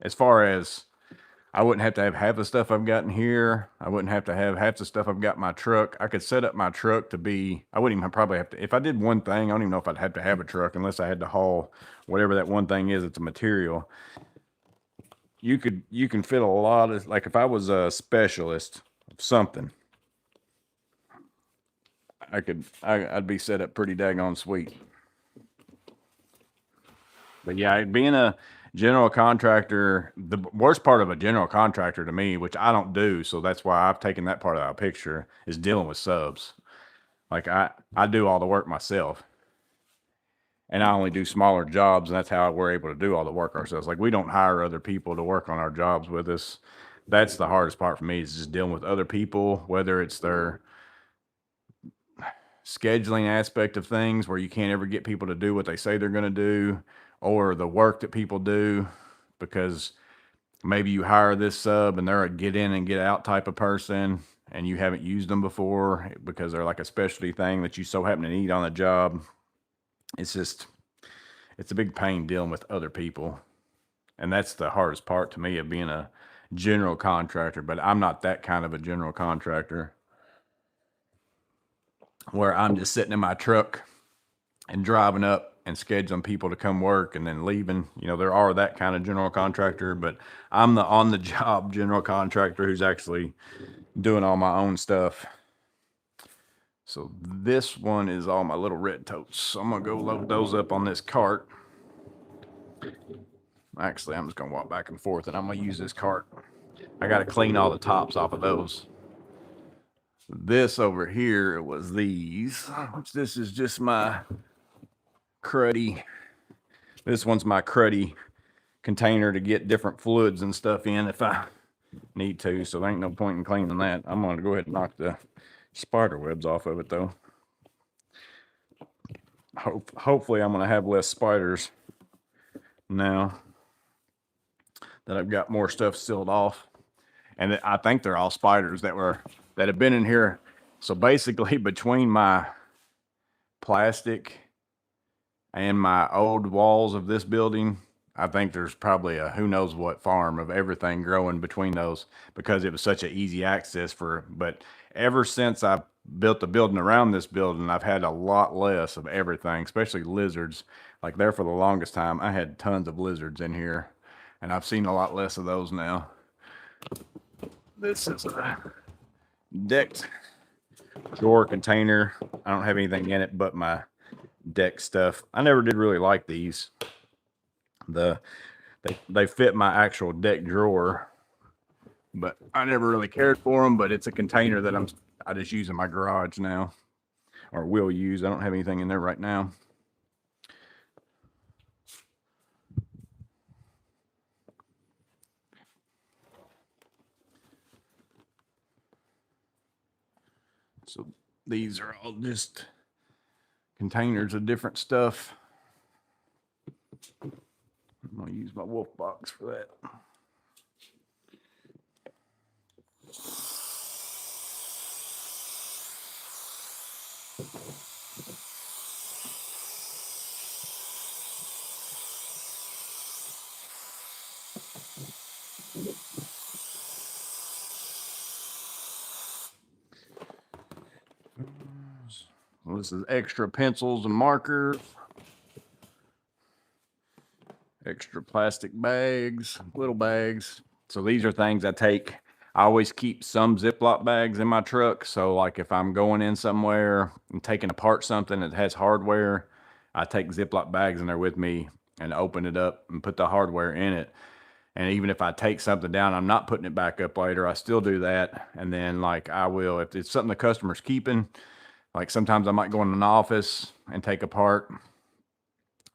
as far as I wouldn't have to have half the stuff I've got in here. I wouldn't have to have half the stuff I've got in my truck. I could set up my truck to be, I wouldn't even probably have to, if I did one thing, I don't even know if I'd have to have a truck unless I had to haul whatever that one thing is. It's a material. You can fit a lot of, like if I was a specialist of something, I'd be set up pretty daggone sweet. But yeah, being a general contractor, the worst part of a general contractor to me, which I don't do, so that's why I've taken that part of the picture, is dealing with subs. Like I do all the work myself, and I only do smaller jobs, and that's how we're able to do all the work ourselves. Like we don't hire other people to work on our jobs with us. That's the hardest part for me is just dealing with other people, whether it's their scheduling aspect of things where you can't ever get people to do what they say they're going to do, or the work that people do because maybe you hire this sub and they're a get in and get out type of person and you haven't used them before because they're like a specialty thing that you so happen to need on the job. It's just, it's a big pain dealing with other people. And that's the hardest part to me of being a general contractor, but I'm not that kind of a general contractor where I'm just sitting in my truck and driving up and scheduling people to come work and then leaving. There are that kind of general contractor, but I'm the on the job general contractor who's actually doing all my own stuff. So this one is all my little red totes. So I'm gonna go load those up on this cart. Actually, I'm just gonna walk back and forth and I'm gonna use this cart. I gotta clean all the tops off of those. This over here was these, which this is just my cruddy. This one's my cruddy container to get different fluids and stuff in if I need to. So there ain't no point in cleaning that. I'm going to go ahead and knock the spider webs off of it though. Hopefully I'm going to have less spiders now that I've got more stuff sealed off. And I think they're all spiders that have been in here. So basically between my plastic and my old walls of this building, I think there's probably a who knows what farm of everything growing between those because it was such an easy access for. But ever since I built the building around this building, I've had a lot less of everything, especially lizards. Like there for the longest time, I had tons of lizards in here, and I've seen a lot less of those now. This is a decked drawer container. I don't have anything in it but my deck stuff. I never did really like these. They fit my actual deck drawer, but I never really cared for them. But it's a container that I just use in my garage now, or will use. I don't have anything in there right now. So these are all just containers of different stuff. I'm gonna use my wolf box for that. Well, this is extra pencils and markers, extra plastic bags, little bags. So these are things I take. I always keep some Ziploc bags in my truck. So like if I'm going in somewhere and taking apart something that has hardware, I take Ziploc bags in there with me and open it up and put the hardware in it. And even if I take something down, I'm not putting it back up later. I still do that. And then like I will, if it's something the customer's keeping, like sometimes I might go in an office and take apart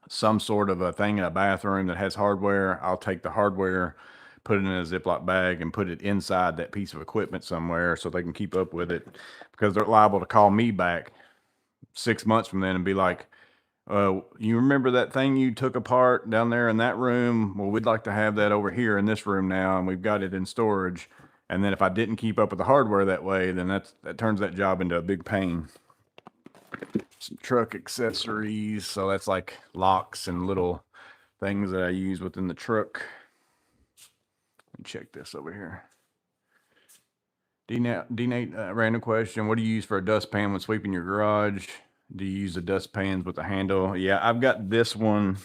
some sort of a thing in a bathroom that has hardware. I'll take the hardware, put it in a Ziploc bag and put it inside that piece of equipment somewhere so they can keep up with it, because they're liable to call me back 6 months from then and be like, you remember that thing you took apart down there in that room? Well, we'd like to have that over here in this room now, and we've got it in storage. And then if I didn't keep up with the hardware that way, then that turns that job into a big pain. Some truck accessories. So that's like locks and little things that I use within the truck. Check this over here. D-Nate, random question. What do you use for a dustpan when sweeping your garage? Do you use the dustpans with the handle? Yeah, I've got this one.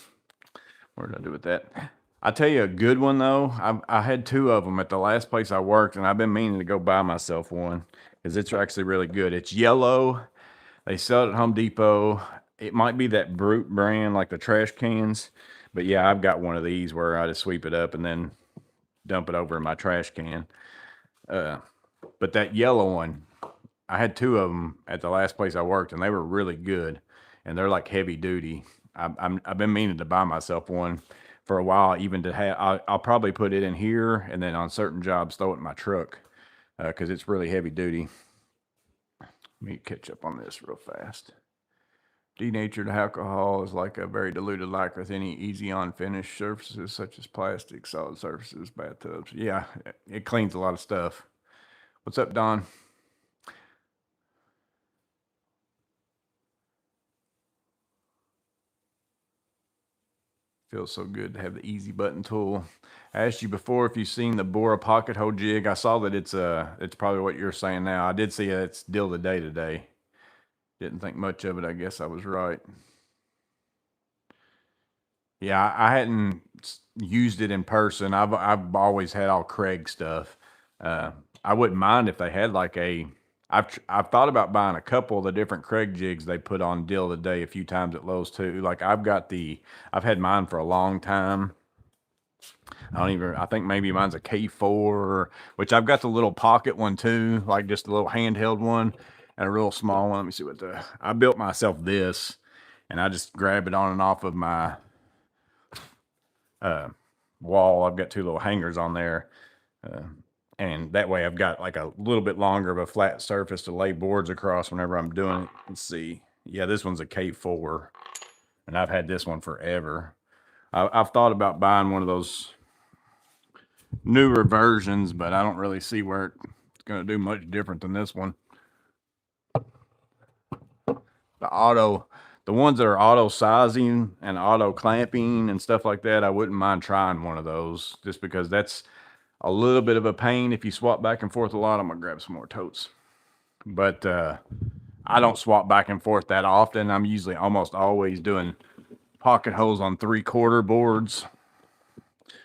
What did I do with that? I tell you a good one though. I had two of them at the last place I worked, and I've been meaning to go buy myself one because it's actually really good. It's yellow. They sell it at Home Depot. It might be that Brute brand, like the trash cans. But yeah, I've got one of these where I just sweep it up and then dump it over in my trash can. But that yellow one, I had two of them at the last place I worked, and they were really good. And they're like heavy duty. I've been meaning to buy myself one for a while, even to have. I'll probably put it in here, and then on certain jobs throw it in my truck because it's really heavy duty. Let me catch up on this real fast. Denatured alcohol is like a very diluted lacquer with any easy on finish surfaces such as plastic, solid surfaces, bathtubs. Yeah, it cleans a lot of stuff. What's up, Don? Feels so good to have the easy button tool. I asked you before if you've seen the Bora pocket hole jig. I saw that it's probably what you're saying now. I did see it's deal of the day today. Didn't think much of it. I guess I was right. Yeah, I hadn't used it in person. I've always had all Craig stuff. I wouldn't mind if they had like a. I've thought about buying a couple of the different Craig jigs they put on deal of the day a few times at Lowe's too. Like I've had mine for a long time. I think maybe mine's a K4, which I've got the little pocket one too, like just a little handheld one and a real small one. Let me see I built myself this, and I just grab it on and off of my wall. I've got two little hangers on there. And that way I've got like a little bit longer of a flat surface to lay boards across whenever I'm doing it. Let's see. Yeah, this one's a K4, and I've had this one forever. I've thought about buying one of those newer versions, but I don't really see where it's going to do much different than this one. The The ones that are auto sizing and auto clamping and stuff like that, I wouldn't mind trying one of those, just because that's a little bit of a pain if you swap back and forth a lot. I'm gonna grab some more totes. But I don't swap back and forth that often. I'm usually almost always doing pocket holes on 3/4 boards.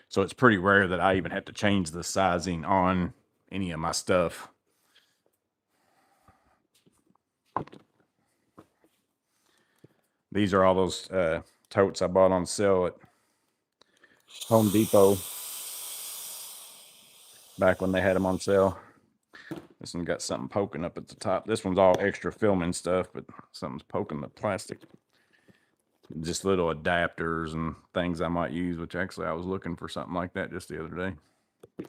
So it's pretty rare that I even have to change the sizing on any of my stuff. These are all those totes I bought on sale at Home Depot back when they had them on sale. This one got something poking up at the top. This one's all extra filming stuff, but something's poking the plastic. Just little adapters and things I might use, which actually I was looking for something like that just the other day.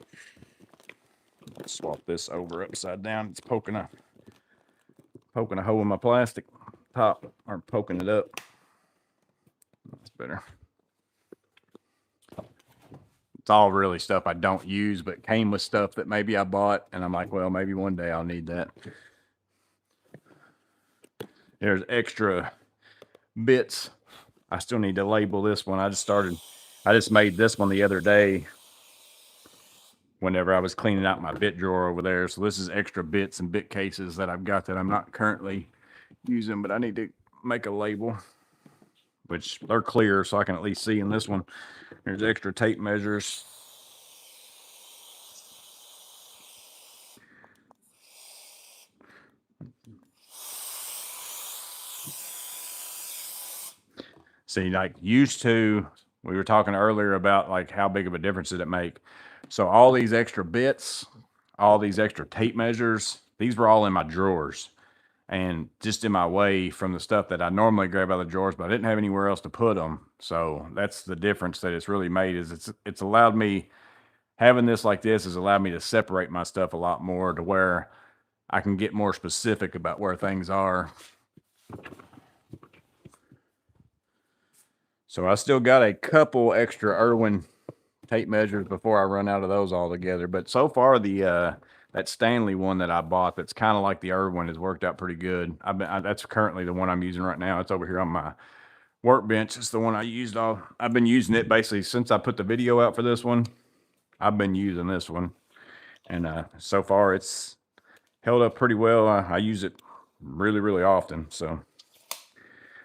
Swap this over upside down. It's poking a hole in my plastic top, or poking it up. That's better. It's all really stuff I don't use, but came with stuff that maybe I bought, and I'm like, well, maybe one day I'll need that. There's extra bits. I still need to label this one. I just made this one the other day whenever I was cleaning out my bit drawer over there. So this is extra bits and bit cases that I've got that I'm not currently using, but I need to make a label, which they're clear, so I can at least see in this one. There's extra tape measures. See, like used to, we were talking earlier about like how big of a difference did it make. So all these extra bits, all these extra tape measures, these were all in my drawers and just in my way from the stuff that I normally grab out of the drawers, but I didn't have anywhere else to put them. So that's the difference that it's really made, is it's allowed me, having this like this has allowed me to separate my stuff a lot more to where I can get more specific about where things are. So I still got a couple extra Irwin tape measures before I run out of those altogether. But so far, the that Stanley one that I bought, that's kind of like the Irwin, has worked out pretty good. That's currently the one I'm using right now. It's over here on my workbench. It's the one I used all. I've been using it basically since I put the video out for this one. I've been using this one, and so far it's held up pretty well. I use it really, really often.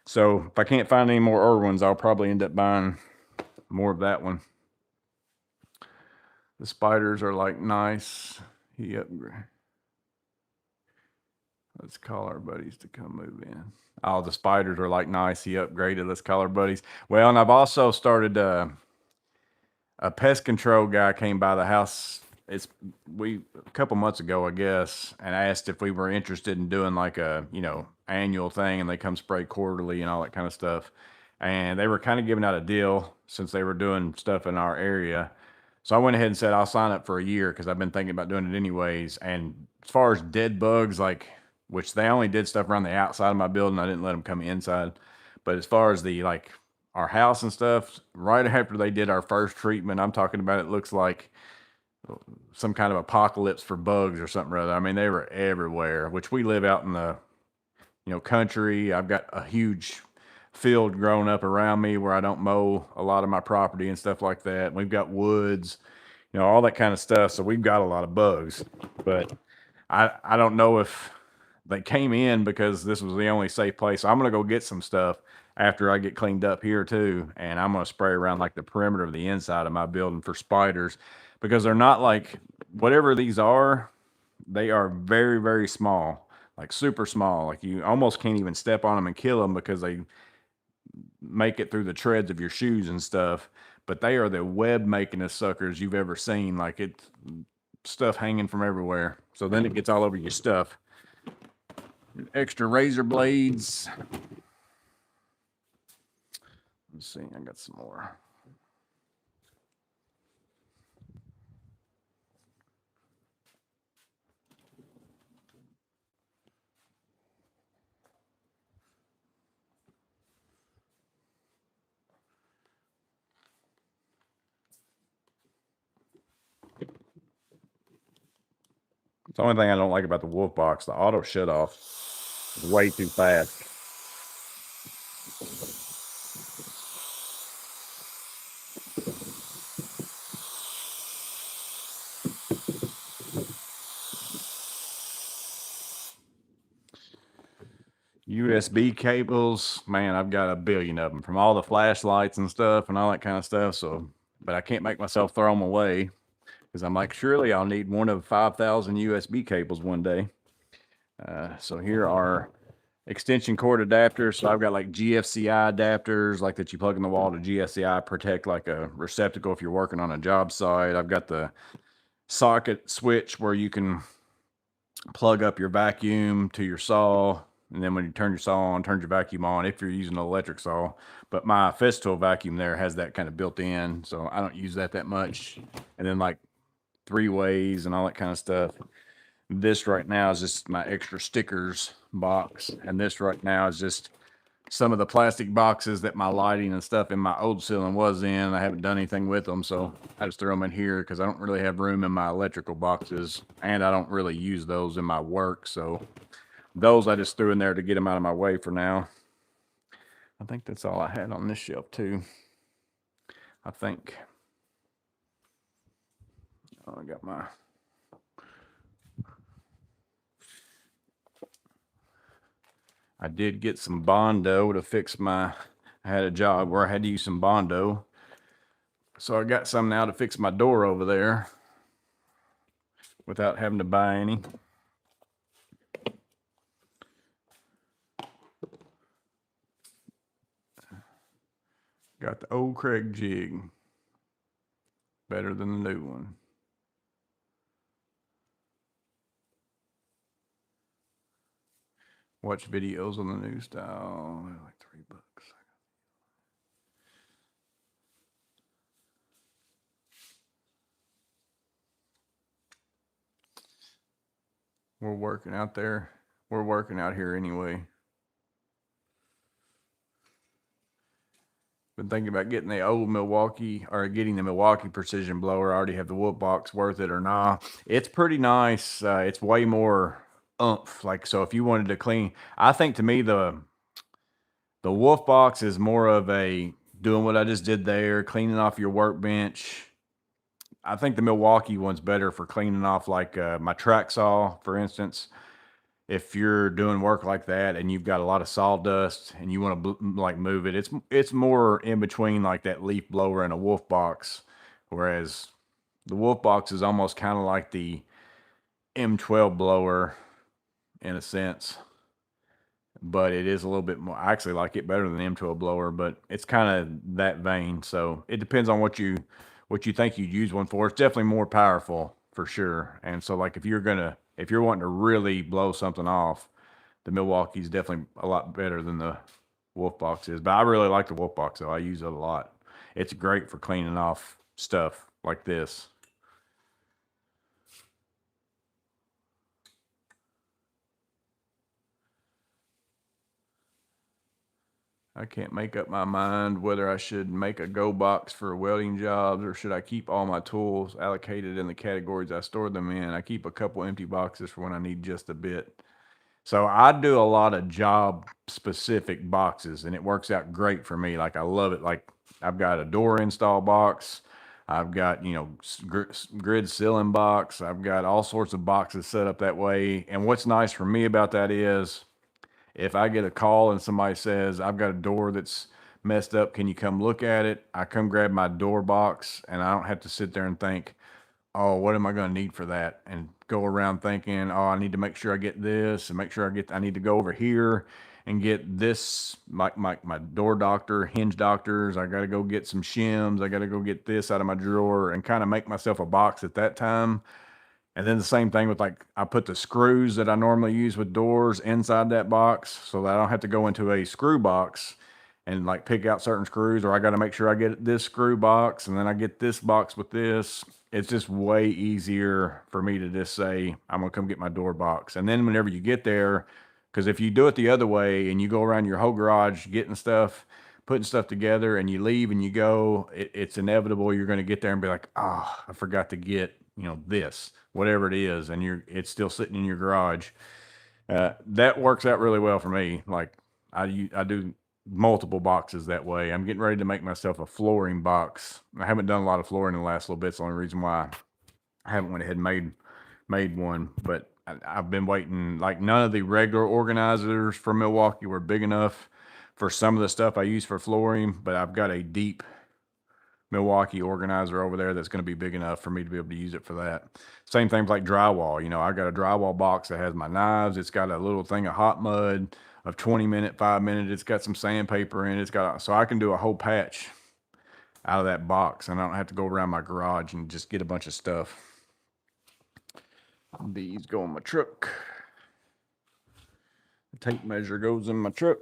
So if I can't find any more Irwins, I'll probably end up buying more of that one. The spiders are like nice. Let's call our buddies to come move in. Oh, the spiders are like nice. He upgraded. Let's call our buddies. Well, and I've also started a pest control guy came by the house. A couple months ago, I guess, and asked if we were interested in doing like a, annual thing, and they come spray quarterly and all that kind of stuff. And they were kind of giving out a deal since they were doing stuff in our area. So I went ahead and said, I'll sign up for a year, because I've been thinking about doing it anyways. And as far as dead bugs, like, which they only did stuff around the outside of my building, I didn't let them come inside. But as far as the, like, our house and stuff, right after they did our first treatment, I'm talking about, it looks like some kind of apocalypse for bugs or something or other. I mean, they were everywhere, which we live out in the, country. I've got a huge field grown up around me where I don't mow a lot of my property and stuff like that. We've got woods, all that kind of stuff. So we've got a lot of bugs, but I don't know if they came in because this was the only safe place. So I'm going to go get some stuff after I get cleaned up here too. And I'm going to spray around like the perimeter of the inside of my building for spiders, because they're not like whatever these are. They are very, very small, like super small. Like you almost can't even step on them and kill them because they make it through the treads of your shoes and stuff. But they are the web makingest suckers you've ever seen. Like it's stuff hanging from everywhere. So then it gets all over your stuff. Extra razor blades. Let's see, I got some more. It's the only thing I don't like about the Wolf box. The auto shut off is way too fast. USB cables, man, I've got a billion of them from all the flashlights and stuff and all that kind of stuff. So, but I can't make myself throw them away because I'm like, surely I'll need one of 5,000 USB cables one day. So here are extension cord adapters. So I've got like GFCI adapters, like that you plug in the wall to GFCI, protect like a receptacle if you're working on a job site. I've got the socket switch where you can plug up your vacuum to your saw, and then when you turn your saw on, turn your vacuum on if you're using an electric saw. But my Festool vacuum there has that kind of built in, so I don't use that much. And then like 3-ways and all that kind of stuff. This right now is just my extra stickers box, and this right now is just some of the plastic boxes that my lighting and stuff in my old ceiling was in. I haven't done anything with them, so I just throw them in here because I don't really have room in my electrical boxes, and I don't really use those in my work. So those I just threw in there to get them out of my way for now. I think that's all I had on this shelf too. I think I got my I did get some Bondo to fix I had a job where I had to use some Bondo. So I got some now to fix my door over there without having to buy any. Got the old Craig jig. Better than the new one. Watch videos on the new style. They're like $3. We're working out there. We're working out here anyway. Been thinking about getting the old Milwaukee or getting the Milwaukee precision blower. I already have the Wolf box. Worth it or not? It's pretty nice. It's way more oomph. Like, so if you wanted to clean, I think to me the Wolf box is more of a doing what I just did there, cleaning off your workbench. I think the Milwaukee one's better for cleaning off like my track saw, for instance. If you're doing work like that and you've got a lot of sawdust and you want to like move it, it's more in between like that leaf blower and a Wolf box, whereas the Wolf box is almost kind of like the M12 blower in a sense, but it is a little bit more. I actually like it better than the M12 blower, but it's kind of that vein. So it depends on what you think you'd use one for. It's definitely more powerful for sure. And so like if you're wanting to really blow something off, the Milwaukee's definitely a lot better than the Wolf box is. But I really like the Wolf box though. I use it a lot. It's great for cleaning off stuff like this. I can't make up my mind whether I should make a go box for welding jobs or should I keep all my tools allocated in the categories I store them in. I keep a couple empty boxes for when I need just a bit. So I do a lot of job specific boxes and it works out great for me. Like I love it. Like I've got a door install box. I've got, grid ceiling box. I've got all sorts of boxes set up that way. And what's nice for me about that is if I get a call and somebody says, I've got a door that's messed up, can you come look at it? I come grab my door box and I don't have to sit there and think, oh, what am I going to need for that? And go around thinking, oh, I need to make sure I get this and make sure I need to go over here and get this, my door doctor, hinge doctors. I got to go get some shims. I got to go get this out of my drawer and kind of make myself a box at that time. And then the same thing with like, I put the screws that I normally use with doors inside that box so that I don't have to go into a screw box and like pick out certain screws, or I got to make sure I get this screw box and then I get this box with this. It's just way easier for me to just say, I'm going to come get my door box. And then whenever you get there, because if you do it the other way and you go around your whole garage getting stuff, putting stuff together and you leave and you go, it's inevitable you're going to get there and be like, oh, I forgot to get, this, whatever it is, and it's still sitting in your garage. That works out really well for me. Like I do multiple boxes that way. I'm getting ready to make myself a flooring box. I haven't done a lot of flooring in the last little bit. It's the only reason why I haven't went ahead and made one, but I've been waiting, like none of the regular organizers from Milwaukee were big enough for some of the stuff I use for flooring, but I've got a deep Milwaukee organizer over there that's going to be big enough for me to be able to use it for that. Same thing like drywall. You know, I got a drywall box that has my knives. It's got a little thing of hot mud of 20-minute, 5-minute. It's got some sandpaper in it. It's got, so I can do a whole patch out of that box, and I don't have to go around my garage and just get a bunch of stuff. These go in my truck. The tape measure goes in my truck.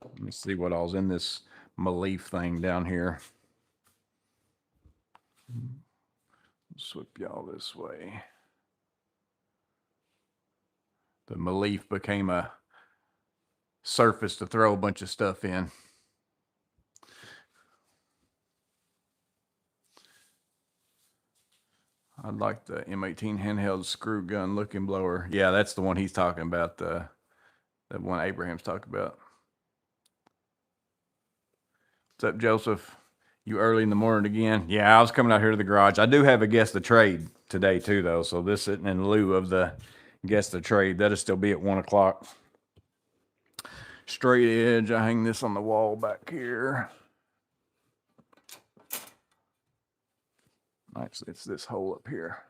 Let me see what all's in this Maleef thing down here. Swip y'all this way. The Maleef became a surface to throw a bunch of stuff in. I'd like the M18 handheld screw gun looking blower. Yeah, that's the one he's talking about. The one Abraham's talking about. What's up, Joseph? You early in the morning again? Yeah, I was coming out here to the garage. I do have a guess the trade today too, though. So this isn't in lieu of the guess the trade. That'll still be at 1 o'clock. Straight edge. I hang this on the wall back here. Actually, it's this hole up here.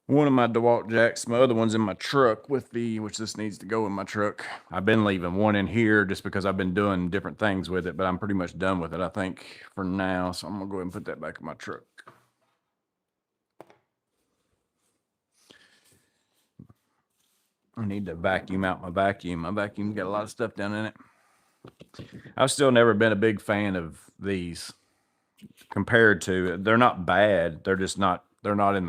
One of my DeWalt jacks, my other one's in my truck with the, which this needs to go in my truck. I've been leaving one in here just because I've been doing different things with it, but I'm pretty much done with it, I think, for now. So I'm gonna go ahead and put that back in my truck. I need to vacuum out my vacuum. My vacuum's got a lot of stuff down in it. I've still never been a big fan of these compared to, they're not bad. They're just not, they're not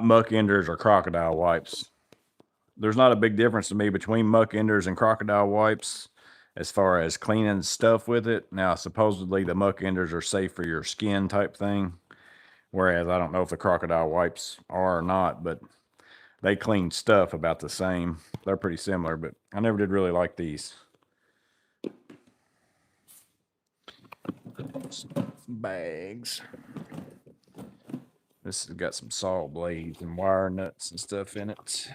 muck enders or crocodile wipes. There's not a big difference to me between muck enders and crocodile wipes as far as cleaning stuff with it. Now, supposedly the muck enders are safe for your skin type thing, whereas I don't know if the crocodile wipes are or not, but they clean stuff about the same. They're pretty similar, but I never did really like these. Some bags. This has got some saw blades and wire nuts and stuff in it.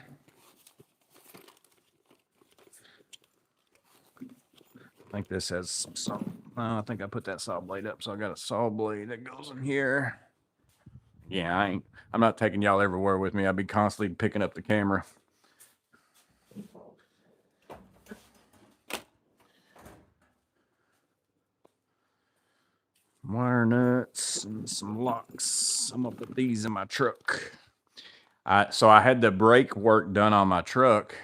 I think this has some saw. I think I put that saw blade up, so I got a saw blade that goes in here. Yeah, I'm not taking y'all everywhere with me. I'll be constantly picking up the camera. Wire nuts and some locks. I'm gonna put these in my truck. So I had the brake work done on my truck,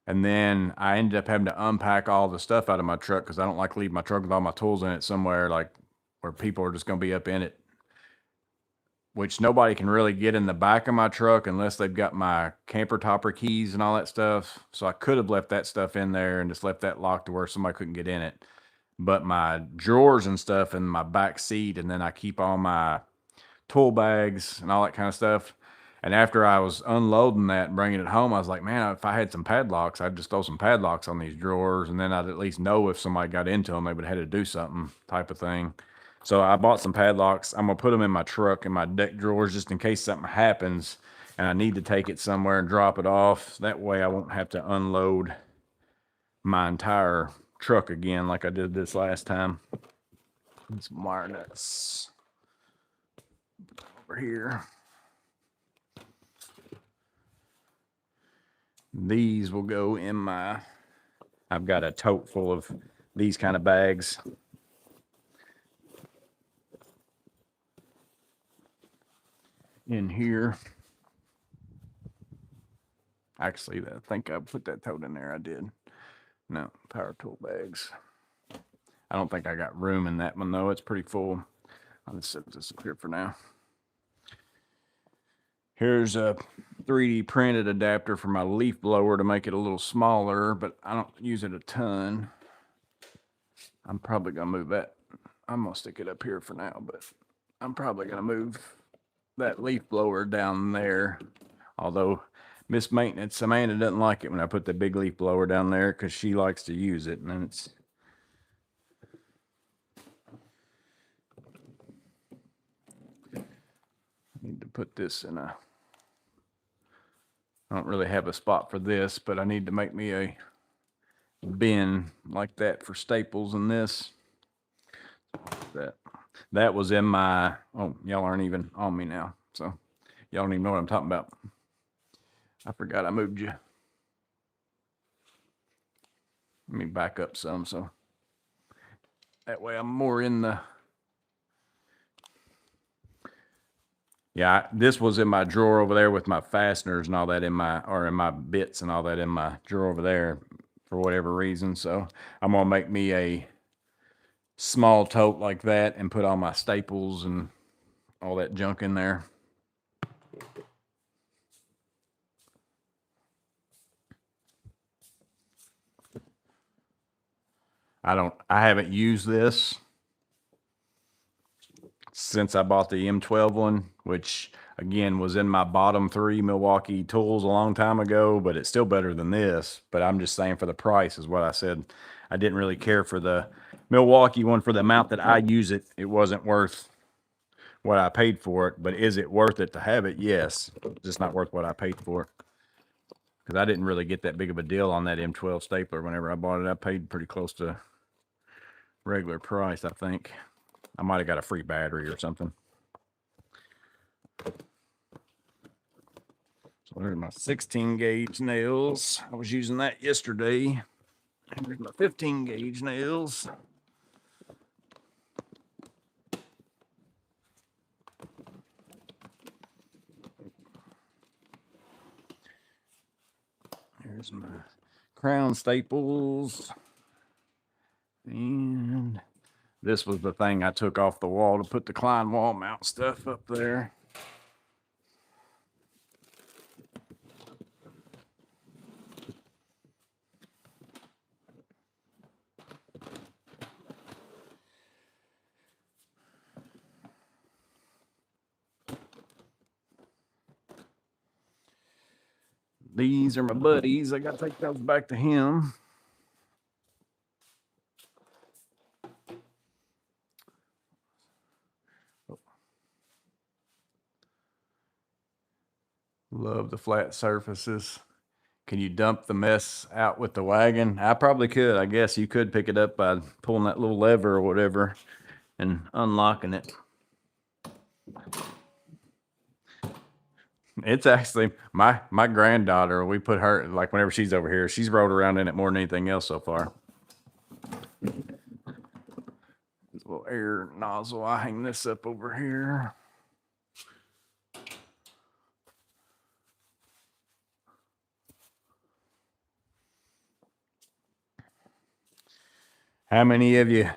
and then I ended up having to unpack all the stuff out of my truck because I don't like leaving my truck with all my tools in it somewhere like where people are just gonna be up in it, which nobody can really get in the back of my truck unless they've got my camper topper keys and all that stuff. So I could have left that stuff in there and just left that locked to where somebody couldn't get in it. But my drawers and stuff in my back seat, and then I keep all my tool bags and all that kind of stuff. And after I was unloading that and bringing it home, I was like, man, if I had some padlocks, I'd just throw some padlocks on these drawers, and then I'd at least know if somebody got into them, they would have had to do something type of thing. So I bought some padlocks. I'm gonna put them in my truck in my deck drawers just in case something happens and I need to take it somewhere and drop it off. That way I won't have to unload my entire truck again like I did this last time. And some wire nuts over here. These will go in my, I've got a tote full of these kind of bags. In here. Actually, I think I put that tote in there. I did. No, power tool bags. I don't think I got room in that one though. It's pretty full. I'll just set this up here for now. Here's a 3D printed adapter for my leaf blower to make it a little smaller, but I don't use it a ton. I'm probably gonna move that. I'm gonna stick it up here for now, but I'm probably gonna move that leaf blower down there. Although Miss Maintenance Amanda doesn't like it when I put the big leaf blower down there because she likes to use it, and then it's put this in a, I don't really have a spot for this, but I need to make me a bin like that for staples in this. That was in my, oh, y'all aren't even on me now, so y'all don't even know what I'm talking about. I forgot I moved you. Let me back up some, so that way I'm more in the, yeah, this was in my drawer over there with my fasteners and all that in my, or in my bits and all that in my drawer over there for whatever reason. So I'm gonna make me a small tote like that and put all my staples and all that junk in there. I haven't used this since I bought the M12 one, which again was in my bottom 3 Milwaukee tools a long time ago, but it's still better than this. But I'm just saying for the price is what I said. I didn't really care for the Milwaukee one for the amount that I use it. It wasn't worth what I paid for it, but is it worth it to have it? Yes. It's just not worth what I paid for it. Because I didn't really get that big of a deal on that M12 stapler whenever I bought it. I paid pretty close to regular price, I think. I might have got a free battery or something. So there's my 16 gauge nails. I was using that yesterday. And there's my 15 gauge nails. Here's my crown staples. And this was the thing I took off the wall to put the Klein wall mount stuff up there. These are my buddies. I got to take those back to him. Love the flat surfaces. Can you dump the mess out with the wagon? I probably could. I guess you could pick it up by pulling that little lever or whatever and unlocking it. It's actually my granddaughter. We put her, like whenever she's over here, she's rolled around in it more than anything else so far. This little air nozzle. I hang this up over here. How many of you,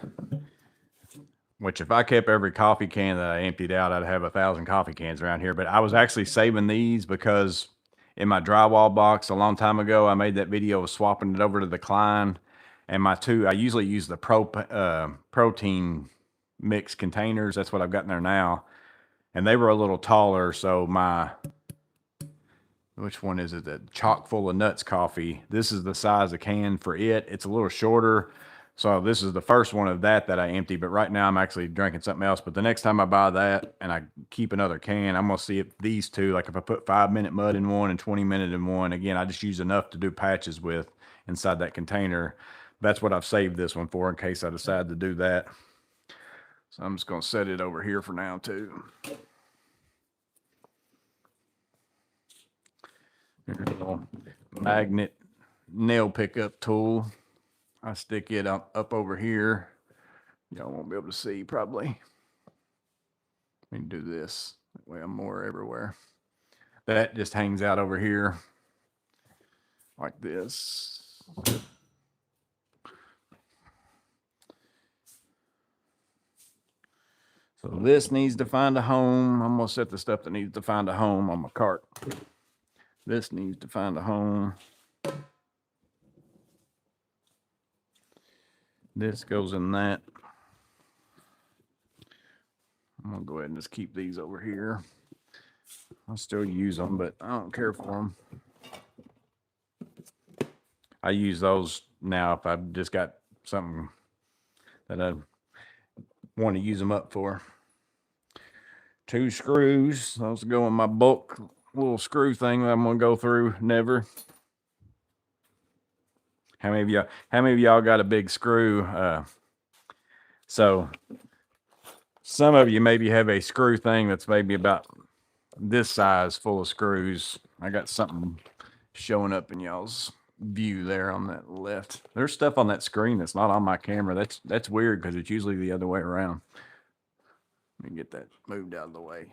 which if I kept every coffee can that I emptied out, I'd have 1,000 coffee cans around here. But I was actually saving these because in my drywall box a long time ago, I made that video of swapping it over to the Klein. And my I usually use the protein mix containers. That's what I've got in there now. And they were a little taller. So which one is it? The chock full of nuts coffee. This is the size of can for it. It's a little shorter. So this is the first one of that I empty, but right now I'm actually drinking something else. But the next time I buy that and I keep another can, I'm going to see if these two, like if I put 5-minute mud in one and 20-minute in one, again, I just use enough to do patches with inside that container. That's what I've saved this one for in case I decide to do that. So I'm just going to set it over here for now too. Here's a little magnet nail pickup tool. I stick it up over here. Y'all won't be able to see probably. Let me do this. That way I'm more everywhere. That just hangs out over here like this. So this needs to find a home. I'm going to set the stuff that needs to find a home on my cart. This needs to find a home. This goes in that. I'm going to go ahead and just keep these over here. I'll still use them, but I don't care for them. I use those now if I've just got something that I want to use them up for. 2 screws. Those go in my bulk little screw thing that I'm gonna go through. Never. How many of y'all got a big screw? So some of you maybe have a screw thing that's maybe about this size full of screws. I got something showing up in y'all's view there on that left. There's stuff on that screen that's not on my camera. That's weird because it's usually the other way around. Let me get that moved out of the way.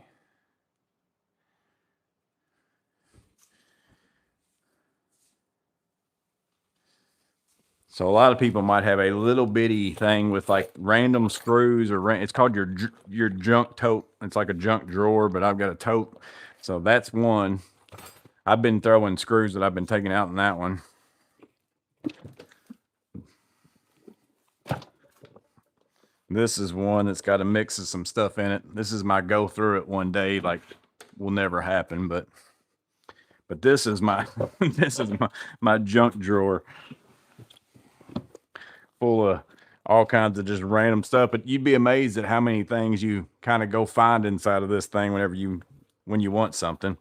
So a lot of people might have a little bitty thing with like random screws or it's called your junk tote. It's like a junk drawer, but I've got a tote. So that's one. I've been throwing screws that I've been taking out in that one. This is one that's got a mix of some stuff in it. This is my go through it one day, like will never happen, but this is my this is my junk drawer full of all kinds of just random stuff. But you'd be amazed at how many things you kind of go find inside of this thing when you want something.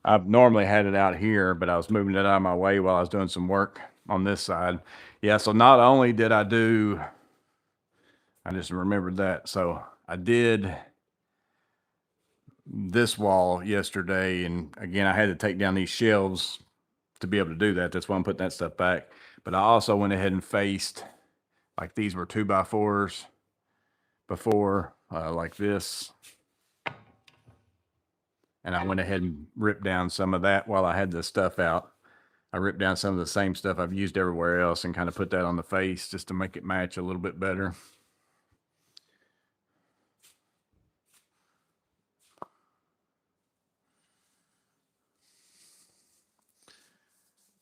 I've normally had it out here, but I was moving it out of my way while I was doing some work on this side. Yeah, so not only did I just remembered that. So I did this wall yesterday, and again, I had to take down these shelves to be able to do that. That's why I'm putting that stuff back. But I also went ahead and faced, like these were 2x4s before, like this. And I went ahead and ripped down some of that while I had the stuff out. I ripped down some of the same stuff I've used everywhere else and kind of put that on the face just to make it match a little bit better.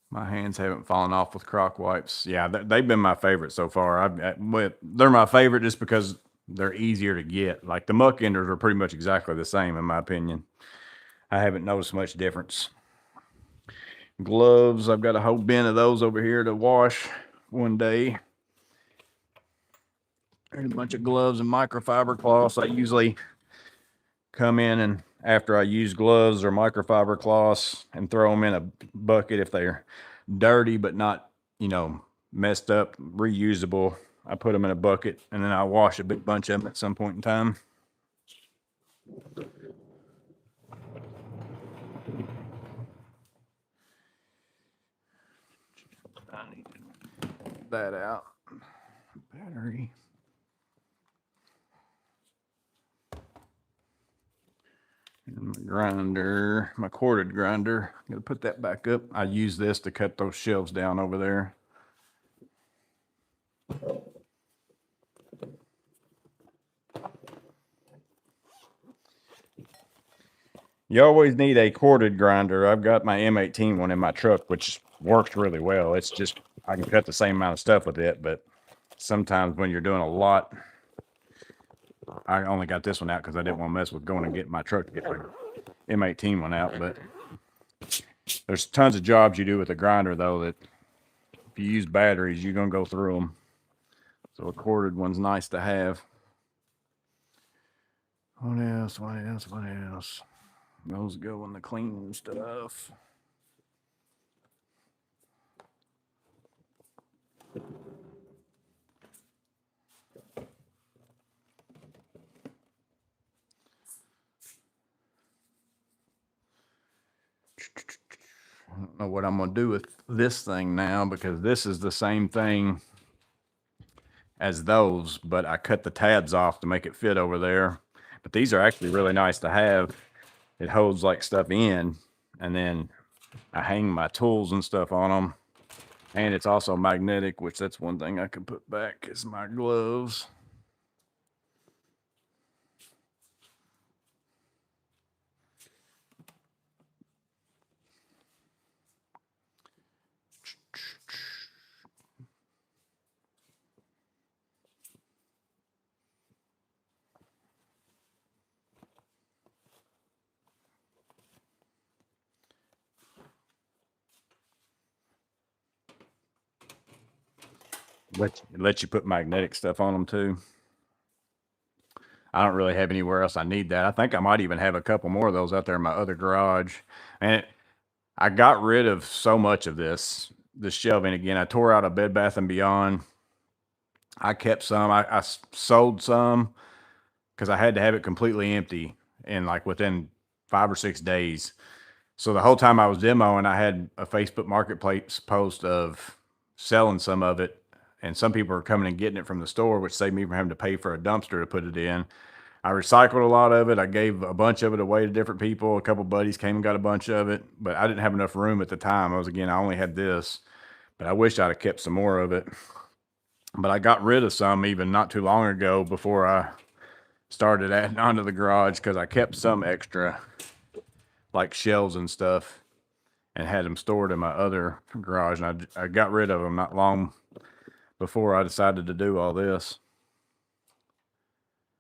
My hands haven't fallen off with crock wipes. Yeah, they've been my favorite so far. They're my favorite just because they're easier to get. Like the muck enders are pretty much exactly the same in my opinion. I haven't noticed much difference. Gloves, I've got a whole bin of those over here to wash one day. There's a bunch of gloves and microfiber cloths. I usually come in and after I use gloves or microfiber cloths and throw them in a bucket if they're dirty but not, messed up, reusable. I put them in a bucket and then I wash a big bunch of them at some point in time. I need to get that out. Battery. And my grinder, my corded grinder. I'm gonna put that back up. I use this to cut those shelves down over there. You always need a corded grinder. I've got my M18 one in my truck, which works really well. It's just, I can cut the same amount of stuff with it, but sometimes when you're doing a lot, I only got this one out because I didn't want to mess with going and getting my truck to get the M18 one out. But there's tons of jobs you do with a grinder, though, that if you use batteries, you're going to go through them. So a corded one's nice to have. What else? What else? What else? Those go in the clean stuff. I don't know what I'm going to do with this thing now because this is the same thing as those, but I cut the tabs off to make it fit over there. But these are actually really nice to have. It holds like stuff in, and then I hang my tools and stuff on them. And it's also magnetic, which that's one thing I can put back is my gloves. It lets you put magnetic stuff on them too. I don't really have anywhere else I need that. I think I might even have a couple more of those out there in my other garage. And I got rid of so much of this shelving again. I tore out a Bed Bath and Beyond. I kept some. I sold some because I had to have it completely empty in like within 5 or 6 days. So the whole time I was demoing, I had a Facebook Marketplace post of selling some of it, and some people were coming and getting it from the store, which saved me from having to pay for a dumpster to put it in. I recycled a lot of it. I gave a bunch of it away to different people. A couple buddies came and got a bunch of it, but I didn't have enough room at the time. I only had this, but I wish I'd have kept some more of it. But I got rid of some even not too long ago before I started adding onto the garage because I kept some extra, like shelves and stuff, and had them stored in my other garage. And I got rid of them not long before I decided to do all this.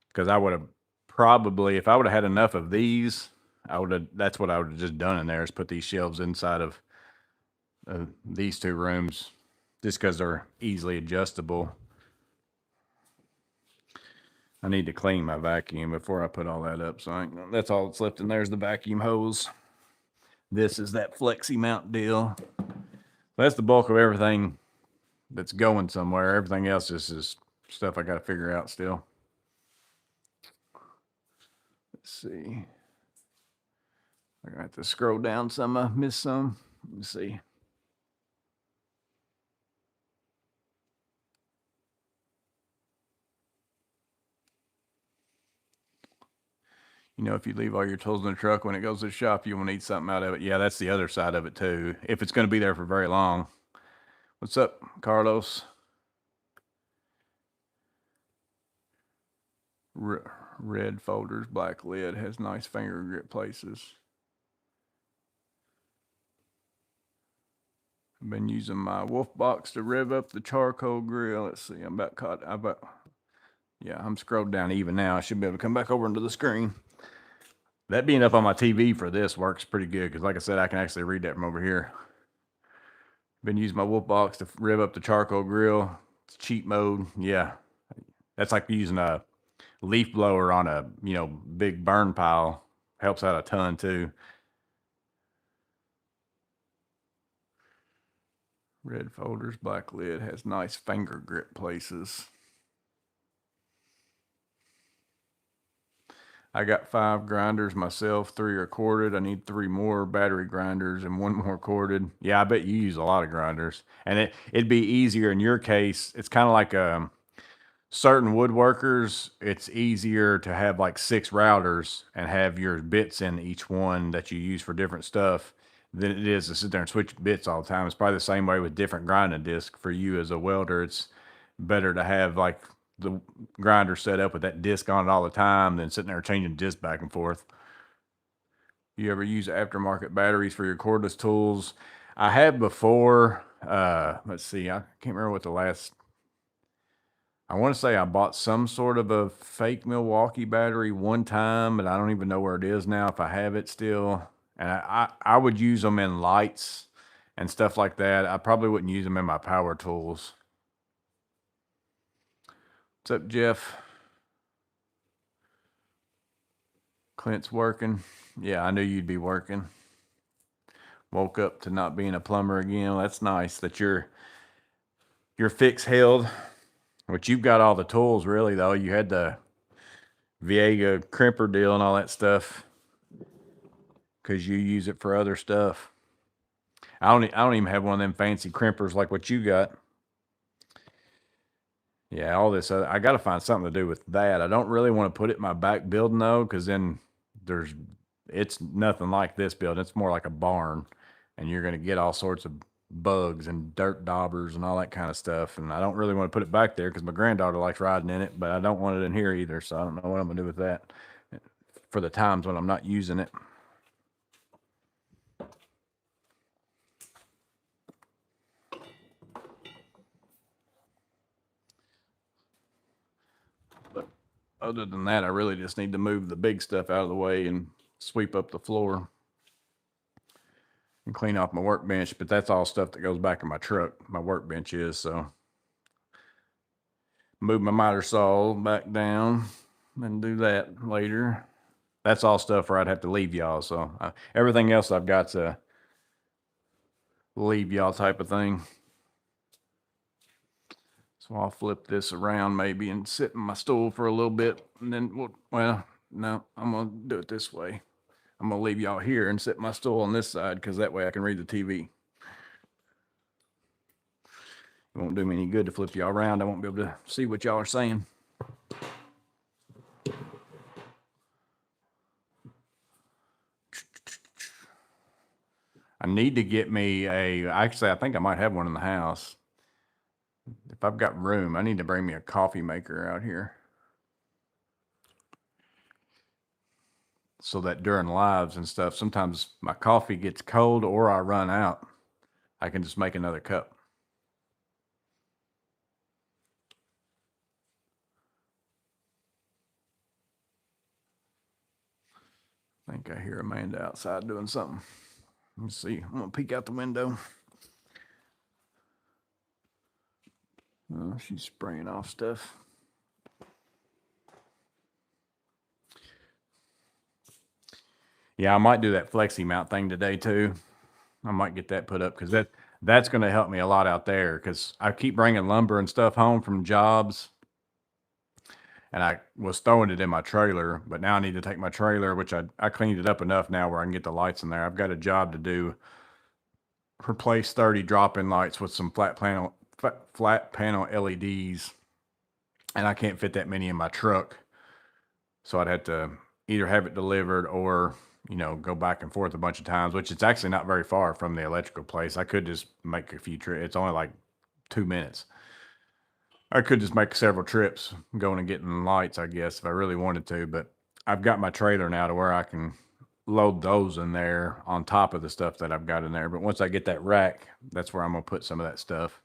Because I would have probably, if I would have had enough of these, that's what I would have just done in there, is put these shelves inside of these two rooms just because they're easily adjustable. I need to clean my vacuum before I put all that up. So that's all that's left in there is the vacuum hose. This is that flexi mount deal. That's the bulk of everything that's going somewhere. Everything else is stuff I got to figure out still. Let's see. I got to scroll down some. I missed some. Let me see. You know, if you leave all your tools in the truck when it goes to the shop, you will need something out of it. Yeah, that's the other side of it too. If it's going to be there for very long. What's up, Carlos? Red folders, black lid, has nice finger grip places. I've been using my wolf box to rev up the charcoal grill. Let's see, I'm scrolled down even now. I should be able to come back over into the screen. That being up on my TV for this works pretty good because, like I said, I can actually read that from over here. Been using my wolf box to rev up the charcoal grill. It's cheat mode. Yeah, that's like using a leaf blower on a big burn pile. Helps out a ton too. Red folders, black lid, has nice finger grip places. I got 5 grinders myself. 3 are corded. I need 3 more battery grinders and 1 more corded. Yeah, I bet you use a lot of grinders. And it'd be easier in your case. It's kind of like certain woodworkers, it's easier to have like 6 routers and have your bits in each one that you use for different stuff than it is to sit there and switch bits all the time. It's probably the same way with different grinding discs. For you as a welder, it's better to have like the grinder set up with that disc on it all the time than sitting there changing discs back and forth. You ever use aftermarket batteries for your cordless tools? I have before. Let's see, I can't remember what I want to say I bought some sort of a fake Milwaukee battery one time, but I don't even know where it is now, if I have it still. And I would use them in lights and stuff like that. I probably wouldn't use them in my power tools. What's up, Jeff? Clint's working. Yeah, I knew you'd be working. Woke up to not being a plumber again. Well, that's nice that your fix held. But you've got all the tools, really, though. You had the Viega crimper deal and all that stuff because you use it for other stuff. I don't even have one of them fancy crimpers like what you got. Yeah, all this I got to find something to do with that. I don't really want to put it in my back building though, because then it's nothing like this building. It's more like a barn, and you're going to get all sorts of bugs and dirt daubers and all that kind of stuff. And I don't really want to put it back there because my granddaughter likes riding in it, but I don't want it in here either. So I don't know what I'm going to do with that for the times when I'm not using it. But other than that, I really just need to move the big stuff out of the way and sweep up the floor and clean off my workbench. But that's all stuff that goes back in my truck. My workbench is, so move my miter saw back down. and do that later. That's all stuff where I'd have to leave y'all. So everything else I've got's a leave y'all type of thing. So I'll flip this around maybe and sit in my stool for a little bit, and then well, no, I'm gonna do it this way. I'm gonna leave y'all here and sit my stool on this side because that way I can read the TV. It won't do me any good to flip y'all around. I won't be able to see what y'all are saying. I need to get me actually, I think I might have one in the house. If I've got room, I need to bring me a coffee maker out here. So that during lives and stuff, sometimes my coffee gets cold or I run out. I can just make another cup. I think I hear Amanda outside doing something. Let's see. I'm gonna peek out the window. Oh, she's spraying off stuff. Yeah, I might do that flexi mount thing today too. I might get that put up because that's going to help me a lot out there because I keep bringing lumber and stuff home from jobs, and I was throwing it in my trailer, but now I need to take my trailer, which I cleaned it up enough now where I can get the lights in there. I've got a job to do, replace 30 drop-in lights with some flat panel LEDs, and I can't fit that many in my truck, so I'd have to either have it delivered or go back and forth a bunch of times, which it's actually not very far from the electrical place. I could just make a few trips. It's only like 2 minutes. I could just make several trips going and getting lights, I guess, if I really wanted to. But I've got my trailer now to where I can load those in there on top of the stuff that I've got in there. But once I get that rack, that's where I'm going to put some of that stuff.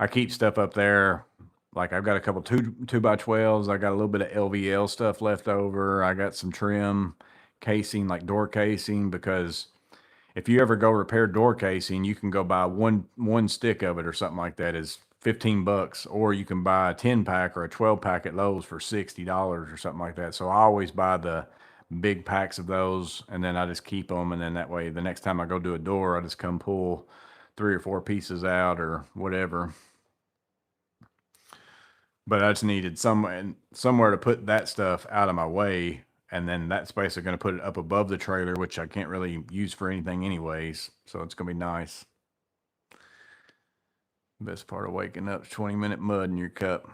I keep stuff up there. Like I've got a couple 2x12s. I got a little bit of LVL stuff left over. I got some trim casing, like door casing, because if you ever go repair door casing, you can go buy one stick of it or something like that is $15, or you can buy a 10-pack or a 12-pack at Lowe's for $60 or something like that. So I always buy the big packs of those, and then I just keep them, and then that way the next time I go do a door, I just come pull 3 or 4 pieces out or whatever. But I just needed somewhere to put that stuff out of my way, and then that space, are going to put it up above the trailer, which I can't really use for anything anyways. So it's going to be nice. Best part of waking up is 20-minute mud in your cup.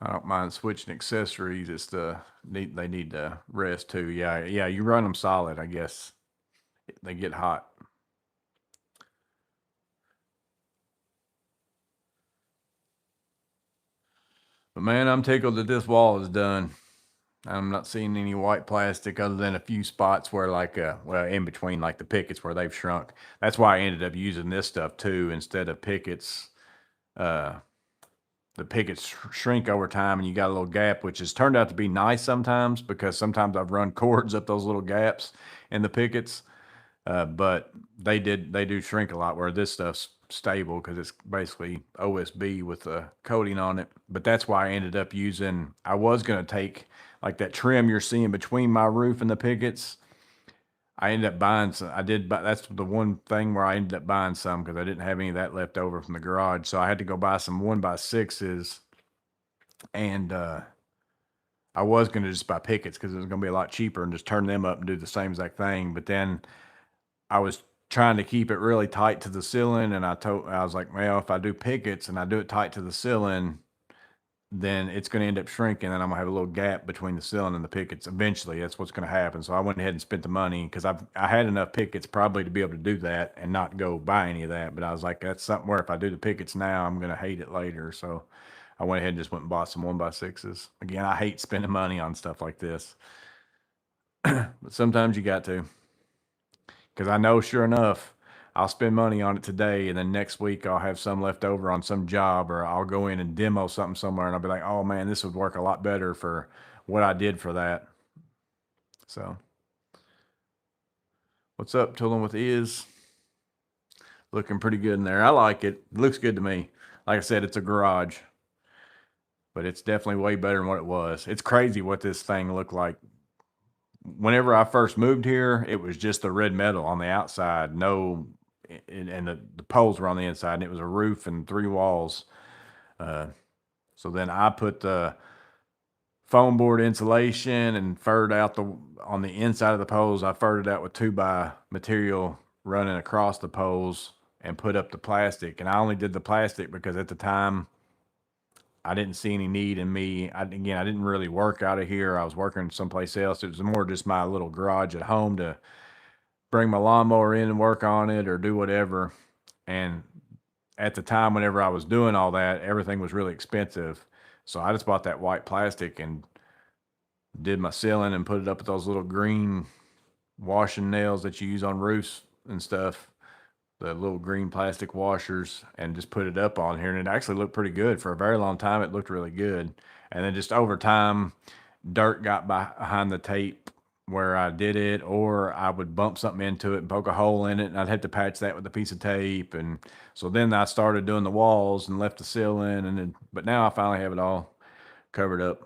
I don't mind switching accessories. It's they need to rest too. Yeah, you run them solid, I guess. They get hot. But man, I'm tickled that this wall is done. I'm not seeing any white plastic other than a few spots where well, in between like the pickets where they've shrunk. That's why I ended up using this stuff too instead of pickets. The pickets shrink over time and you got a little gap, which has turned out to be nice sometimes because sometimes I've run cords up those little gaps in the pickets. But they do shrink a lot, where this stuff's stable because it's basically OSB with a coating on it. But that's why I ended up using, I was going to take like that trim you're seeing between my roof and the pickets. I ended up buying some. That's the one thing where I ended up buying some because I didn't have any of that left over from the garage. So I had to go buy some 1x6s, and I was going to just buy pickets because it was going to be a lot cheaper and just turn them up and do the same exact thing. But then I was trying to keep it really tight to the ceiling, and I was like, well, if I do pickets and I do it tight to the ceiling, then it's going to end up shrinking, and I'm gonna have a little gap between the ceiling and the pickets. Eventually, that's what's going to happen. So I went ahead and spent the money because I had enough pickets probably to be able to do that and not go buy any of that. But I was like, that's something where if I do the pickets now, I'm going to hate it later. So I went ahead and just went and bought some 1x6s. Again, I hate spending money on stuff like this, but sometimes you got to, because I know sure enough, I'll spend money on it today, and then next week I'll have some left over on some job, or I'll go in and demo something somewhere, and I'll be like, oh man, this would work a lot better for what I did for that. So, what's up, Tooling with Is? Looking pretty good in there. I like it. It looks good to me. Like I said, it's a garage, but it's definitely way better than what it was. It's crazy what this thing looked like. Whenever I first moved here, it was just the red metal on the outside, no, and the poles were on the inside, and it was a roof and 3 walls. So then I put the foam board insulation and furred out on the inside of the poles. I furred it out with 2x material running across the poles and put up the plastic. And I only did the plastic because at the time I didn't see any need in me. I didn't really work out of here. I was working someplace else. It was more just my little garage at home to bring my lawnmower in and work on it or do whatever. And at the time, whenever I was doing all that, everything was really expensive. So I just bought that white plastic and did my ceiling and put it up with those little green washing nails that you use on roofs and stuff, the little green plastic washers, and just put it up on here. And it actually looked pretty good. For a very long time, it looked really good. And then just over time, dirt got behind the tape where I did it, or I would bump something into it and poke a hole in it, and I'd have to patch that with a piece of tape. And so then I started doing the walls and left the ceiling, and then, but now I finally have it all covered up.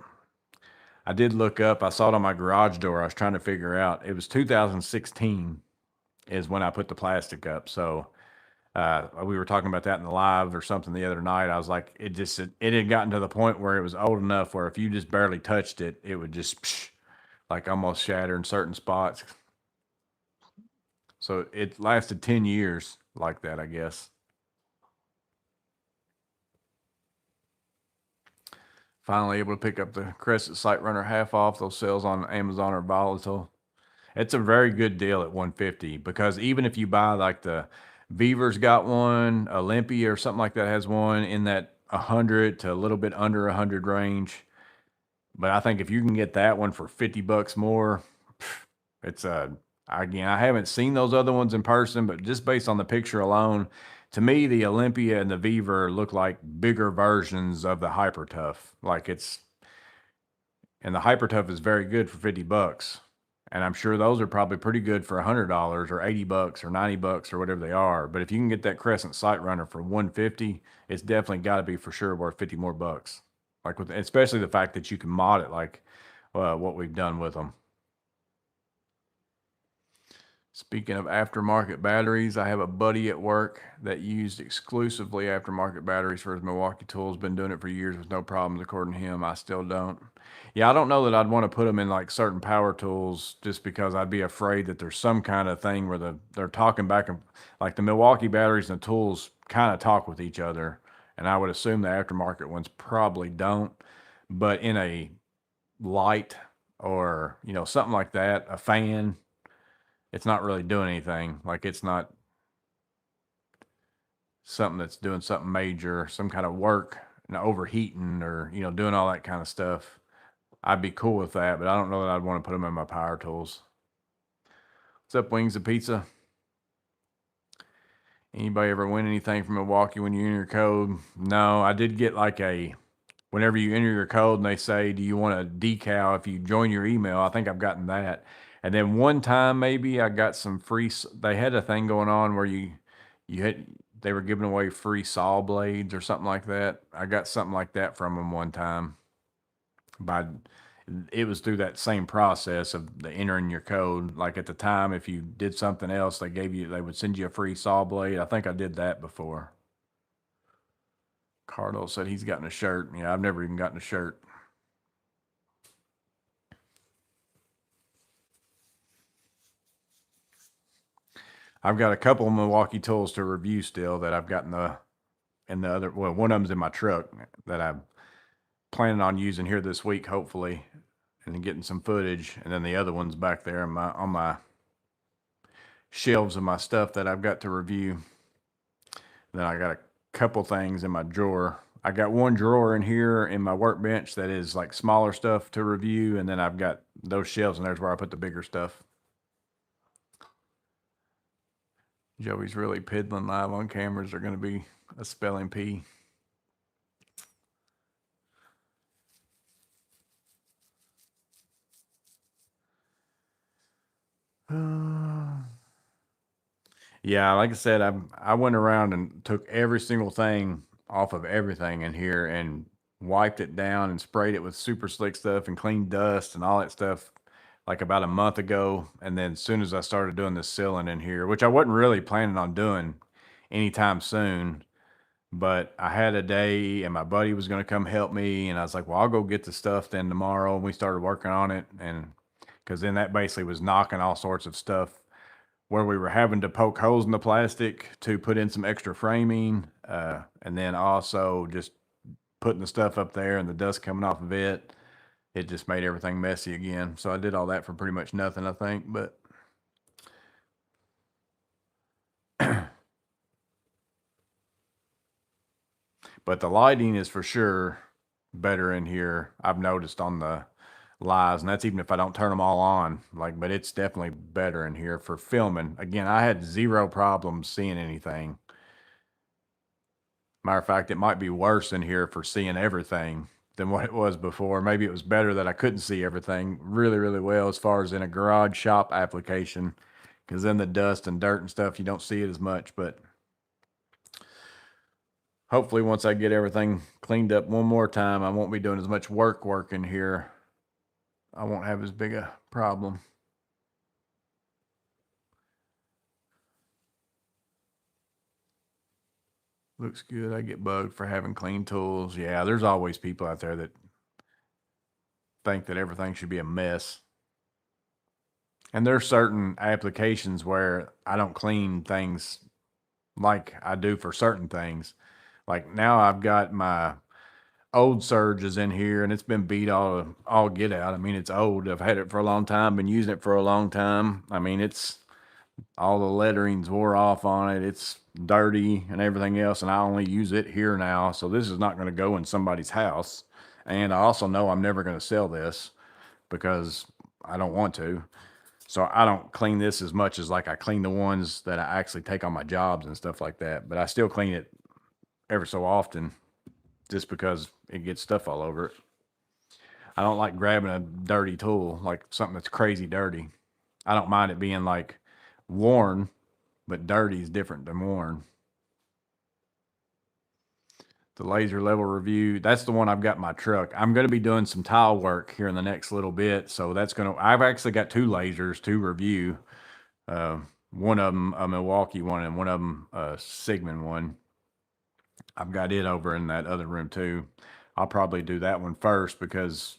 I did look up, I saw it on my garage door. I was trying to figure out, it was 2016 is when I put the plastic up. So we were talking about that in the live or something the other night. I was like, it had gotten to the point where it was old enough where if you just barely touched it, it would just like almost shatter in certain spots. So it lasted 10 years like that, I guess. Finally able to pick up the Crescent Sight Runner half off. Those sales on Amazon are volatile. It's a very good deal at 150 because even if you buy like the Beaver's got one, Olympia or something like that has one in that 100 to a little bit under 100 range. But I think if you can get that one for $50 more, it's again, I haven't seen those other ones in person, but just based on the picture alone, to me, the Olympia and the Beaver look like bigger versions of the Hyper Tough. And the Hyper Tough is very good for $50. And I'm sure those are probably pretty good for $100 or $80 or $90 or whatever they are. But if you can get that Crescent Sight Runner for 150, it's definitely got to be for sure worth 50 more bucks. Like with, especially the fact that you can mod it like what we've done with them. Speaking of aftermarket batteries, I have a buddy at work that used exclusively aftermarket batteries for his Milwaukee tools. Been doing it for years with no problems, according to him. I still don't. Yeah, I don't know that I'd want to put them in like certain power tools just because I'd be afraid that there's some kind of thing where they're talking back and like the Milwaukee batteries and the tools kind of talk with each other. And I would assume the aftermarket ones probably don't. But in a light or, something like that, a fan, it's not really doing anything. Like it's not something that's doing something major, some kind of work, overheating or, doing all that kind of stuff. I'd be cool with that, but I don't know that I'd want to put them in my power tools. What's up, Wings of Pizza? Anybody ever win anything from Milwaukee when you enter your code? No, I did get like whenever you enter your code and they say, do you want a decal if you join your email? I think I've gotten that. And then one time maybe I got some free, they had a thing going on where they were giving away free saw blades or something like that. I got something like that from them one time. It was through that same process of the entering your code. Like at the time, if you did something else, they would send you a free saw blade. I think I did that before. Cardo said he's gotten a shirt. Yeah, I've never even gotten a shirt. I've got a couple of Milwaukee tools to review still that I've got in the other, well, one of them's in my truck that I'm planning on using here this week, hopefully, and then getting some footage. And then the other one's back there on my shelves of my stuff that I've got to review. And then I got a couple things in my drawer. I got one drawer in here in my workbench that is like smaller stuff to review. And then I've got those shelves, and there's where I put the bigger stuff. Joey's really piddling live on cameras are going to be a spelling P. Yeah, like I said, I went around and took every single thing off of everything in here and wiped it down and sprayed it with super slick stuff and clean dust and all that stuff like about a month ago. And then as soon as I started doing the ceiling in here, which I wasn't really planning on doing anytime soon, but I had a day and my buddy was going to come help me. And I was like, well, I'll go get the stuff then tomorrow. And we started working on it. And because then that basically was knocking all sorts of stuff where we were having to poke holes in the plastic to put in some extra framing, and then also just putting the stuff up there and the dust coming off of it. It just made everything messy again. So I did all that for pretty much nothing, I think. But but the lighting is for sure better in here. I've noticed on the lives, and that's even if I don't turn them all on. Like, but it's definitely better in here for filming. Again, I had zero problems seeing anything. Matter of fact, it might be worse in here for seeing everything than what it was before. Maybe it was better that I couldn't see everything really, really well as far as in a garage shop application, because then the dust and dirt and stuff, you don't see it as much. But hopefully, once I get everything cleaned up one more time, I won't be doing as much work in here. I won't have as big a problem. Looks good. I get bugged for having clean tools. Yeah, there's always people out there that think that everything should be a mess. And there's certain applications where I don't clean things like I do for certain things. Like now I've got my old surges in here and it's been beat all get out. I mean, it's old. I've had it for a long time, been using it for a long time. I mean, it's all the lettering's wore off on it. It's dirty and everything else, and I only use it here now. So this is not going to go in somebody's house. And I also know I'm never going to sell this because I don't want to. So I don't clean this as much as like I clean the ones that I actually take on my jobs and stuff like that. But I still clean it every so often just because it gets stuff all over it. I don't like grabbing a dirty tool, like something that's crazy dirty. I don't mind it being like worn, but dirty is different than worn. The laser level review, that's the one I've got in my truck. I'm going to be doing some tile work here in the next little bit. So that's going to, I've actually got two lasers to review. Uh, one of them a Milwaukee one and one of them a Sigmund one. I've got it over in that other room too. I'll probably do that one first because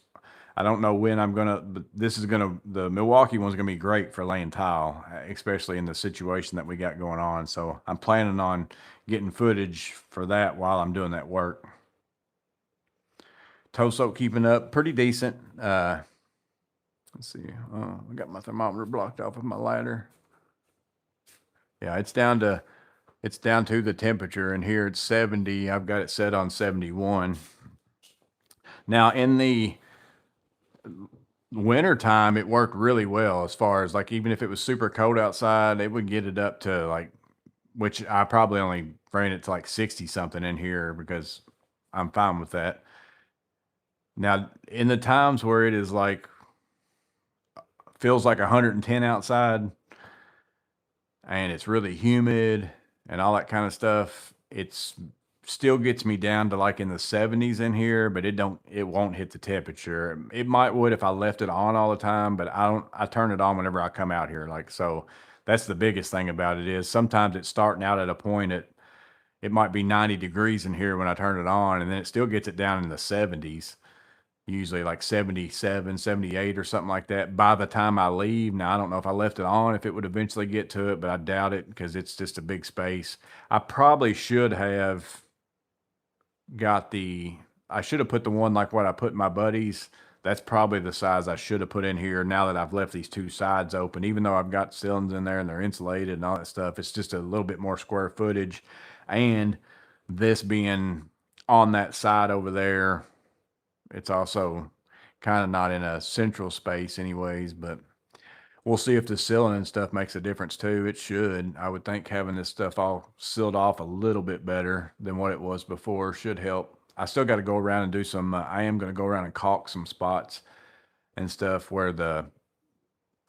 I don't know when I'm gonna. But this is gonna the Milwaukee one's gonna be great for laying tile, especially in the situation that we got going on. So I'm planning on getting footage for that while I'm doing that work. Toe soak keeping up pretty decent. Let's see. Oh, I got my thermometer blocked off of my ladder. Yeah, it's down to the temperature, and here it's 70. I've got it set on 71. Now in the winter time, it worked really well as far as like even if it was super cold outside, it would get it up to like, which I probably only ran it to like 60 something in here because I'm fine with that. Now, in the times where it is like feels like 110 outside and it's really humid and all that kind of stuff, it's still gets me down to like in the 70s in here, but it won't hit the temperature. It might would if I left it on all the time, but I turn it on whenever I come out here. Like so that's the biggest thing about it is sometimes it's starting out at a point it might be 90 degrees in here when I turn it on, and then it still gets it down in the 70s, usually like 77, 78 or something like that by the time I leave. Now, I don't know if I left it on, if it would eventually get to it, but I doubt it because it's just a big space. I probably should have got I should have put the one like what I put in my buddies. That's probably the size I should have put in here now that I've left these two sides open. Even though I've got ceilings in there and they're insulated and all that stuff, it's just a little bit more square footage. And this being on that side over there, it's also kind of not in a central space anyways, but we'll see if the sealing and stuff makes a difference too. It should. I would think having this stuff all sealed off a little bit better than what it was before should help. I still got to go around and do some, I am going to go around and caulk some spots and stuff where the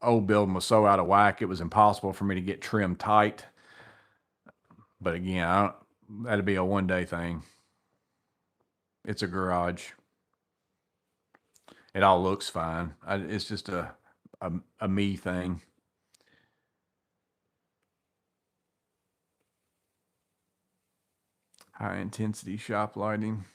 old building was so out of whack, it was impossible for me to get trimmed tight. But again, I don't, that'd be a 1 day thing. It's a garage. It all looks fine. It's just a me thing. High intensity shop lighting.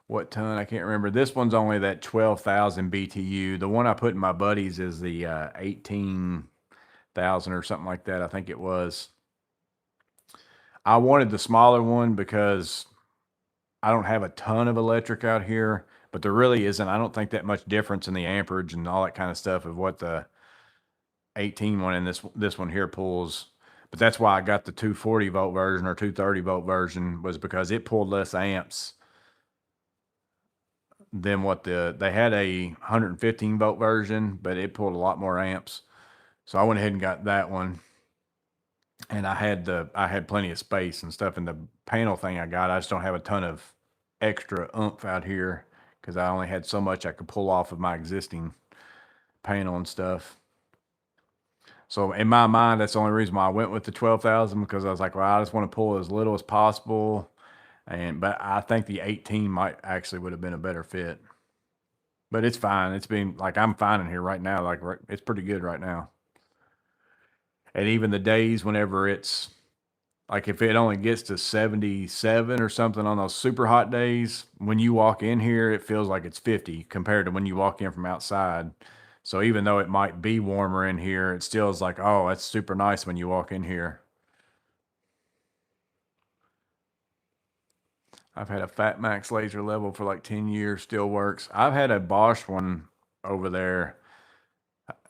What ton? I can't remember. This one's only that 12,000 BTU. The one I put in my buddies is the 18,000 or something like that. I think it was. I wanted the smaller one because I don't have a ton of electric out here, but there really isn't. I don't think that much difference in the amperage and all that kind of stuff of what the 18 one and this one here pulls. But that's why I got the 240 volt version or 230 volt version, was because it pulled less amps than what they had a 115 volt version, but it pulled a lot more amps. So I went ahead and got that one. And I had plenty of space and stuff in the panel thing I got. I just don't have a ton of extra oomph out here because I only had so much I could pull off of my existing panel and stuff. So in my mind, that's the only reason why I went with the 12,000, because I was like, well, I just want to pull as little as possible. But I think the 18 might actually would have been a better fit. But it's fine. It's been like, I'm fine in here right now. Like, it's pretty good right now. And even the days whenever it's like, if it only gets to 77 or something on those super hot days, when you walk in here, it feels like it's 50 compared to when you walk in from outside. So even though it might be warmer in here, it still is like, oh, that's super nice when you walk in here. I've had a Fat Max laser level for like 10 years, still works. I've had a Bosch one over there.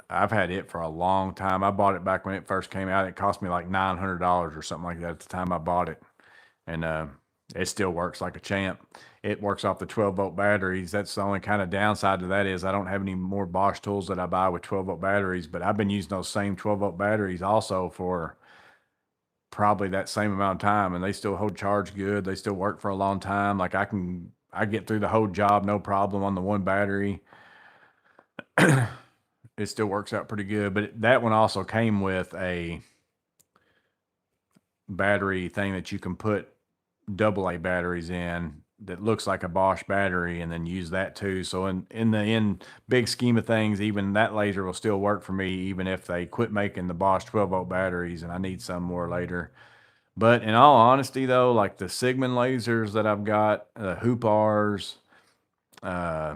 I've had it for a long time. I bought it back when it first came out. It cost me like $900 or something like that at the time I bought it. And it still works like a champ. It works off the 12-volt batteries. That's the only kind of downside to that is I don't have any more Bosch tools that I buy with 12-volt batteries, but I've been using those same 12-volt batteries also for probably that same amount of time, and they still hold charge good. They still work for a long time. Like I get through the whole job no problem on the one battery. It still works out pretty good. But that one also came with a battery thing that you can put AA batteries in that looks like a Bosch battery, and then use that too. So in the big scheme of things, even that laser will still work for me, even if they quit making the Bosch 12-volt batteries and I need some more later. But in all honesty, though, like the Sigma lasers that I've got, the Hoopars, uh,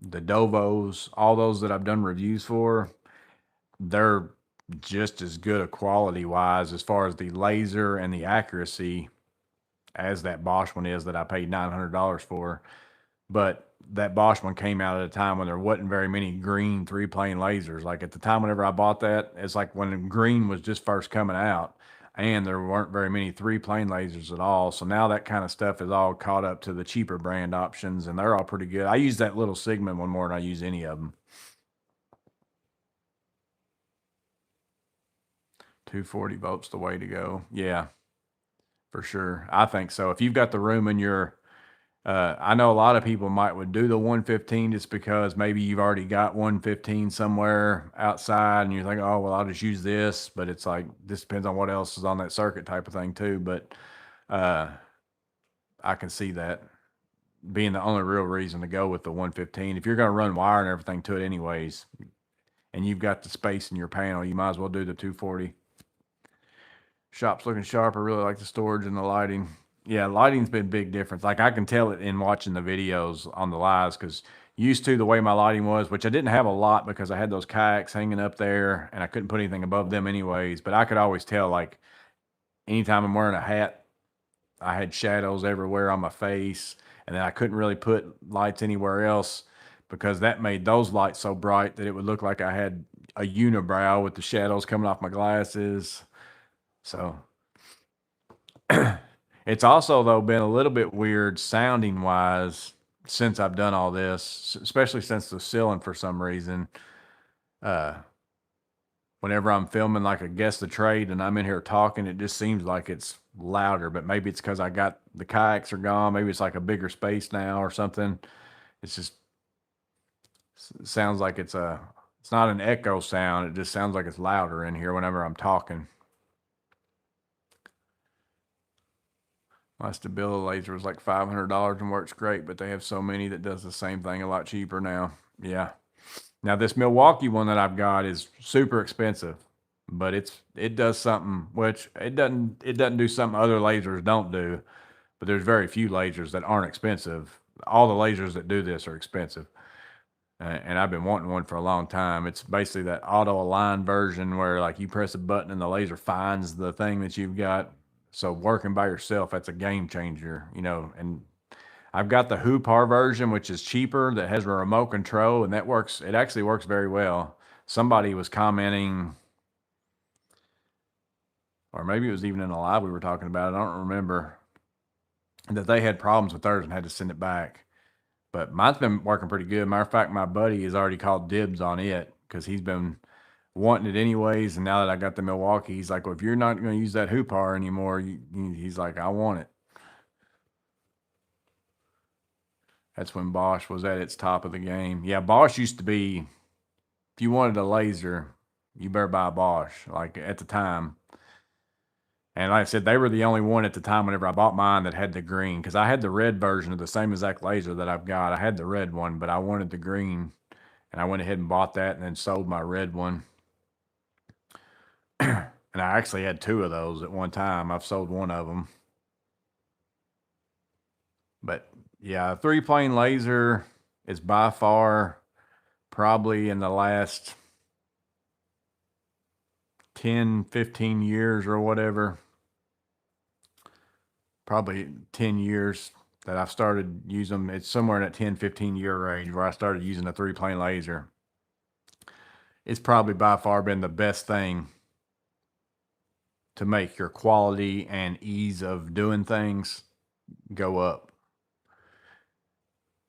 the Dovos, all those that I've done reviews for, they're just as good a quality wise as far as the laser and the accuracy as that Bosch one is that I paid $900 for. But that Bosch one came out at a time when there wasn't very many green 3-plane lasers. Like at the time whenever I bought that, it's like when green was just first coming out, and there weren't very many 3-plane lasers at all. So now that kind of stuff is all caught up to the cheaper brand options, and they're all pretty good. I use that little Sigma one more than I use any of them. 240 volts the way to go. Yeah, for sure. I think so. If you've got the room in your I know a lot of people would do the 115 just because maybe you've already got 115 somewhere outside and you think, oh, well, I'll just use this. But it's like, this depends on what else is on that circuit type of thing too. But I can see that being the only real reason to go with the 115. If you're going to run wire and everything to it anyways, and you've got the space in your panel, you might as well do the 240. Shop's looking sharp. I really like the storage and the lighting. Yeah, lighting's been a big difference. Like I can tell it in watching the videos on the lives, because used to the way my lighting was, which I didn't have a lot because I had those kayaks hanging up there and I couldn't put anything above them anyways. But I could always tell, like anytime I'm wearing a hat, I had shadows everywhere on my face, and then I couldn't really put lights anywhere else because that made those lights so bright that it would look like I had a unibrow with the shadows coming off my glasses. So it's also, though, been a little bit weird sounding wise since I've done all this, especially since the ceiling for some reason. Uh, Whenever I'm filming like a guest the trade and I'm in here talking, it just seems like it's louder, but maybe it's because I got the kayaks are gone. Maybe it's like a bigger space now or something. It's just sounds like it's not an echo sound. It just sounds like it's louder in here whenever I'm talking. My Stability laser was like $500 and works great, but they have so many that does the same thing a lot cheaper now. Yeah. Now this Milwaukee one that I've got is super expensive, but it does something which it doesn't do something other lasers don't do. But there's very few lasers that aren't expensive. All the lasers that do this are expensive. And I've been wanting one for a long time. It's basically that auto align version where like you press a button and the laser finds the thing that you've got. So working by yourself, that's a game changer, you know. And I've got the Hoopar version, which is cheaper, that has a remote control, and that works. It actually works very well. Somebody was commenting, or maybe it was even in a live we were talking about it. I don't remember, that they had problems with theirs and had to send it back. But mine's been working pretty good. Matter of fact, my buddy has already called dibs on it because he's been wanting it anyways. And now that I got the Milwaukee, he's like, well, if you're not going to use that Hoopar anymore, he's like, I want it. That's when Bosch was at its top of the game. Yeah, Bosch used to be, if you wanted a laser, you better buy a Bosch, like at the time. And like I said, they were the only one at the time whenever I bought mine that had the green, because I had the red version of the same exact laser that I've got. I had the red one, but I wanted the green, and I went ahead and bought that and then sold my red one. And I actually had two of those at one time. I've sold one of them. But yeah, a 3-plane laser is by far probably in the last 10, 15 years or whatever, probably 10 years that I've started using them. It's somewhere in that 10, 15-year range where I started using a 3-plane laser. It's probably by far been the best thing to make your quality and ease of doing things go up,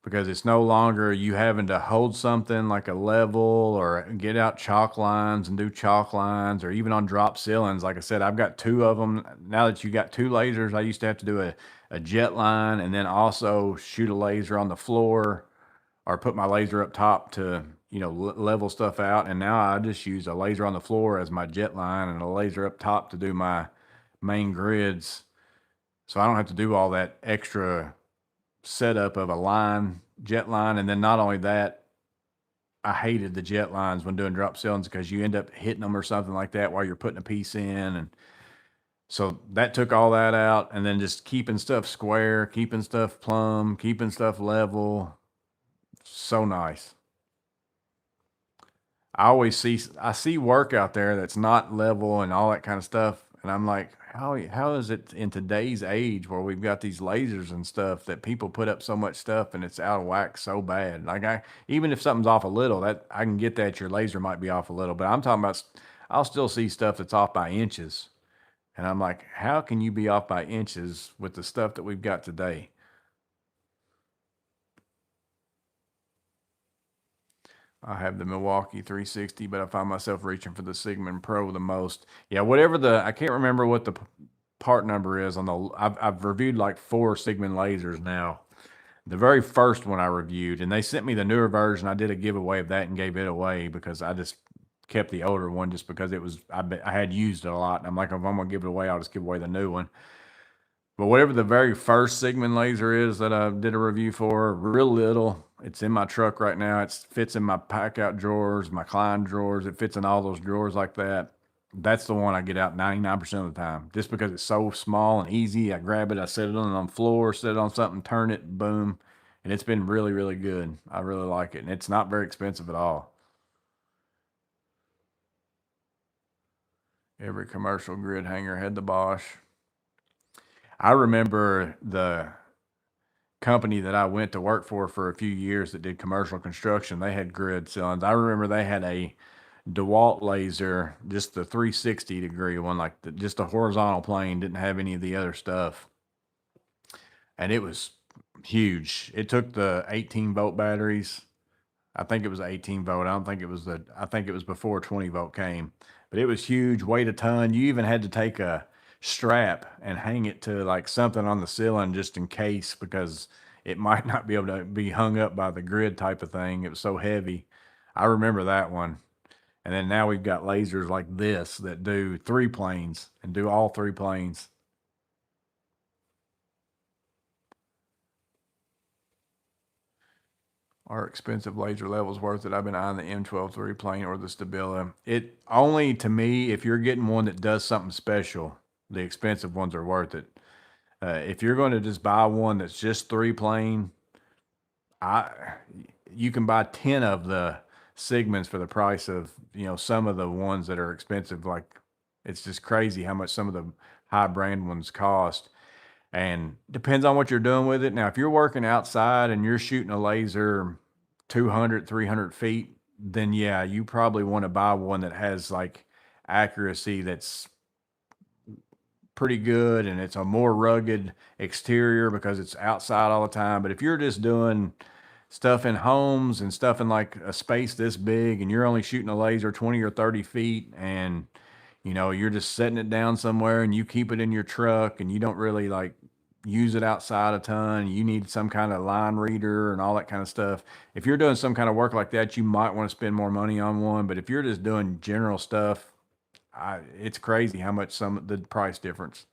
because it's no longer you having to hold something like a level or get out chalk lines and do chalk lines, or even on drop ceilings. Like I said, I've got two of them. Now that you got two lasers, I used to have to do a jet line and then also shoot a laser on the floor or put my laser up top to, you know, level stuff out. And now I just use a laser on the floor as my jet line and a laser up top to do my main grids. So I don't have to do all that extra setup of a line, jet line. And then not only that, I hated the jet lines when doing drop ceilings because you end up hitting them or something like that while you're putting a piece in. And so that took all that out, and then just keeping stuff square, keeping stuff plumb, keeping stuff level. So nice. I see work out there that's not level and all that kind of stuff. And I'm like, how is it in today's age where we've got these lasers and stuff that people put up so much stuff and it's out of whack so bad? Like even if something's off a little, that I can get that your laser might be off a little, but I'm talking about, I'll still see stuff that's off by inches. And I'm like, how can you be off by inches with the stuff that we've got today? I have the Milwaukee 360, but I find myself reaching for the Sigmund Pro the most. Yeah, whatever I can't remember what the part number is on the, I've reviewed like 4 Sigmund lasers now. The very first one I reviewed, and they sent me the newer version. I did a giveaway of that and gave it away because I just kept the older one just because it was, I had used it a lot. And I'm like, if I'm going to give it away, I'll just give away the new one. But whatever the very first Sigmund laser is that I did a review for, real little. It's in my truck right now. It fits in my pack out drawers, my Klein drawers. It fits in all those drawers like that. That's the one I get out 99% of the time, just because it's so small and easy. I grab it, I set it on the floor, set it on something, turn it, boom. And it's been really, really good. I really like it. And it's not very expensive at all. Every commercial grid hanger had the Bosch. I remember the company that I went to work for a few years that did commercial construction. They had grid cylinders. I remember they had a DeWalt laser, just the 360-degree one, like just a horizontal plane, didn't have any of the other stuff. And it was huge. It took the 18-volt batteries. I think it was 18-volt. I think it was before 20-volt came. But it was huge, weighed a ton. You even had to take a strap and hang it to like something on the ceiling just in case, because it might not be able to be hung up by the grid type of thing. It was so heavy. I remember that one. And then now we've got lasers like this that do 3 planes and do all 3 planes. Are expensive laser levels worth it? I've been eyeing the M12 plane or the Stabila. It only, to me, if you're getting one that does something special, the expensive ones are worth it. If you're going to just buy one that's just 3 plane, I you can buy 10 of the Sigmas for the price of, some of the ones that are expensive. Like, it's just crazy how much some of the high brand ones cost. And depends on what you're doing with it. Now, if you're working outside and you're shooting a laser 200, 300 feet, then yeah, you probably want to buy one that has like accuracy that's pretty good and it's a more rugged exterior because it's outside all the time. But if you're just doing stuff in homes and stuff in like a space this big and you're only shooting a laser 20 or 30 feet and you're just setting it down somewhere and you keep it in your truck and you don't really like use it outside a ton, you need some kind of line reader and all that kind of stuff. If you're doing some kind of work like that, you might want to spend more money on one. But if you're just doing general stuff, it's crazy how much the price difference.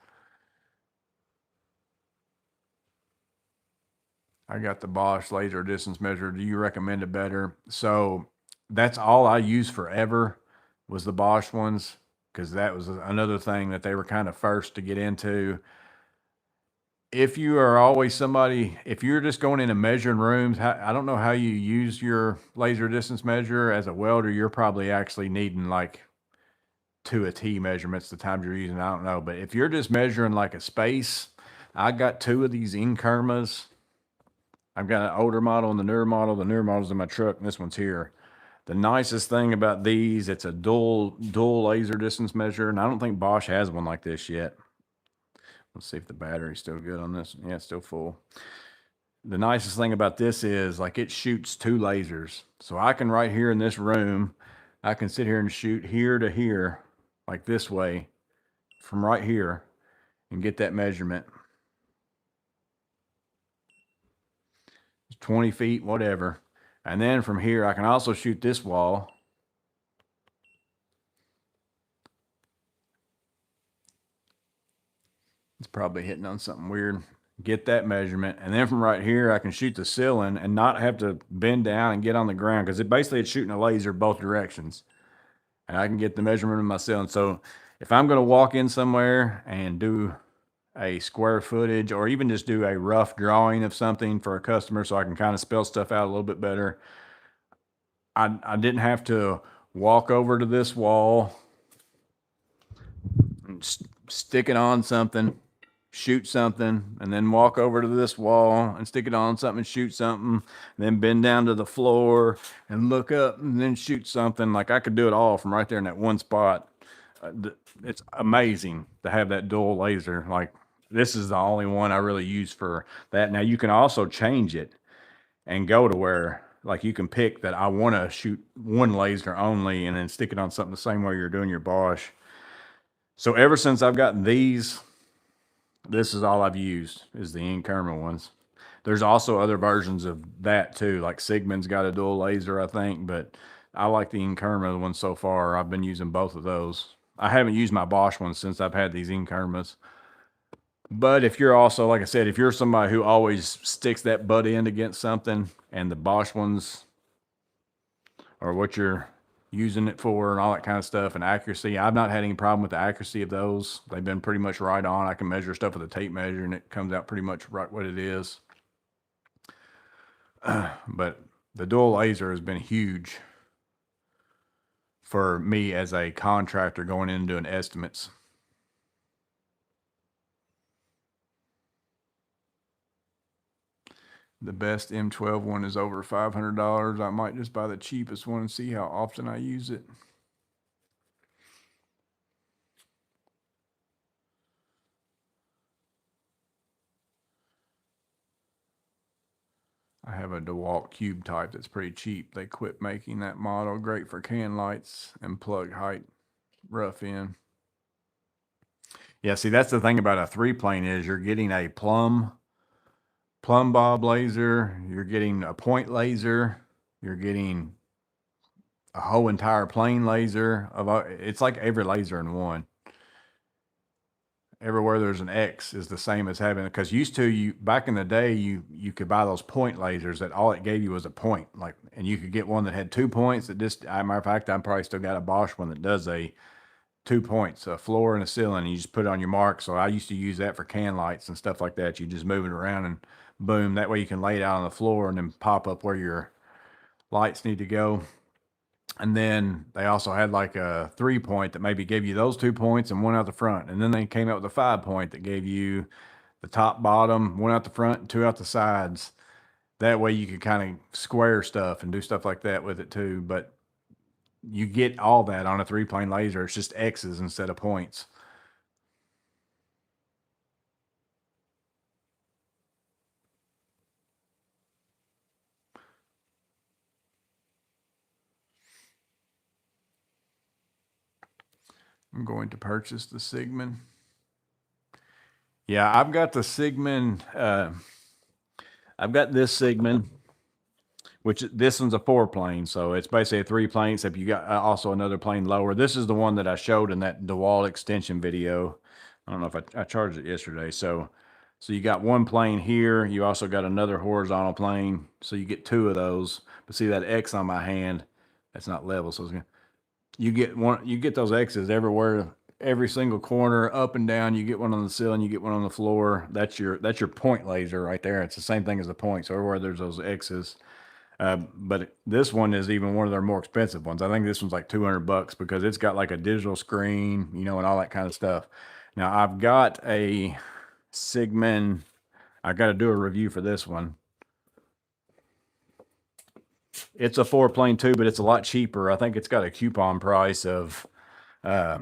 I got the Bosch laser distance measure. Do you recommend it better? So that's all I used forever was the Bosch ones because that was another thing that they were kind of first to get into. If you are always somebody, if you're just going into measuring rooms, I don't know how you use your laser distance measure as a welder. You're probably actually needing like to a T measurements the times you're using. I don't know. But if you're just measuring like a space, I got 2 of these Inkermas. I've got an older model and the newer model. The newer model's in my truck and this one's here. The nicest thing about these, it's a dual laser distance measure. And I don't think Bosch has one like this yet. Let's see if the battery's still good on this. Yeah, it's still full. The nicest thing about this is like it shoots 2 lasers. So I can right here in this room, I can sit here and shoot here to here, like this way, from right here and get that measurement. 20 feet, whatever. And then from here, I can also shoot this wall. It's probably hitting on something weird. Get that measurement. And then from right here, I can shoot the ceiling and not have to bend down and get on the ground because it's shooting a laser both directions. And I can get the measurement of my ceiling. So if I'm going to walk in somewhere and do a square footage or even just do a rough drawing of something for a customer so I can kind of spell stuff out a little bit better, I didn't have to walk over to this wall and stick it on something, shoot something, and then walk over to this wall and stick it on something and shoot something, and then bend down to the floor and look up and then shoot something. Like I could do it all from right there in that one spot. It's amazing to have that dual laser. Like this is the only one I really use for that. Now you can also change it and go to where like you can pick that I want to shoot one laser only and then stick it on something the same way you're doing your Bosch. So ever since I've gotten these, this is all I've used is the Inkerma ones. There's also other versions of that too. Like Sigman's got a dual laser, I think, but I like the Inkerma one so far. I've been using both of those. I haven't used my Bosch ones since I've had these Inkermas. But if you're also, like I said, if you're somebody who always sticks that butt end against something and the Bosch ones are what you're using it for and all that kind of stuff and accuracy, I've not had any problem with the accuracy of those. They've been pretty much right on. I can measure stuff with a tape measure and it comes out pretty much right what it is. But the dual laser has been huge for me as a contractor going in and doing estimates. The best M12 one is over $500. I might just buy the cheapest one and see how often I use it. I have a DeWalt Cube type that's pretty cheap. They quit making that model. Great for can lights and plug height rough in. Yeah, see, that's the thing about a 3-plane is you're getting a plumb bob laser, you're getting a point laser, you're getting a whole entire plane laser. It's like every laser in one. everywhere there's an X is the same as having, because used to, you back in the day, you could buy those point lasers that all it gave you was a point, like, and you could get one that had 2 points. That just, as a matter of fact, I'm probably still got a Bosch one that does a 2 points, a floor and a ceiling, and you just put it on your mark. So I used to use that for can lights and stuff like that. You just move it around and boom, that way you can lay it out on the floor and then pop up where your lights need to go. And then they also had like a 3 point that maybe gave you those 2 points and one out the front. And then they came out with a 5 point that gave you the top, bottom, one out the front, and two out the sides. That way you could kind of square stuff and do stuff like that with it too. But you get all that on a 3-plane laser. It's just X's instead of points. I'm going to purchase the Sigmund. Yeah, I've got the Sigmund. I've got this Sigmund, which this one's a 4-plane. So it's basically a 3-plane, except you got also another plane lower. This is the one that I showed in that DeWalt extension video. I don't know if I charged it yesterday. So you got one plane here. You also got another horizontal plane. So you get two of those. But see that X on my hand, that's not level. So you get those X's everywhere, every single corner, up and down. You get one on the ceiling, you get one on the floor. That's your point laser right there. It's the same thing as the point. So everywhere there's those X's. But this one is even one of their more expensive ones. I think this one's like $200 because it's got like a digital screen, you know, and all that kind of stuff. Now I've got a Sigmund. I got to do a review for this one. It's a 4-plane too, but it's a lot cheaper. I think it's got a coupon price of, I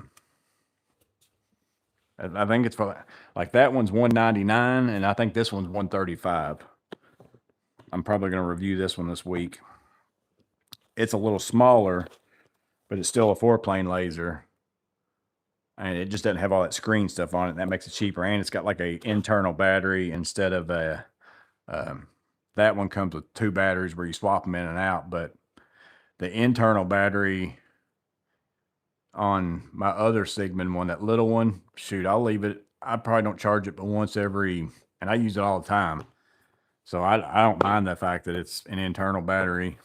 think it's for like that one's $199, and I think this one's $135. I'm probably going to review this one this week. It's a little smaller, but it's still a 4-plane laser, and it just doesn't have all that screen stuff on it. That makes it cheaper, and it's got like a internal battery instead of a. That one comes with 2 batteries where you swap them in and out, but the internal battery on my other Sigmund one, that little one, shoot, I'll leave it. I probably don't charge it but once every, and I use it all the time. So I don't mind the fact that it's an internal battery,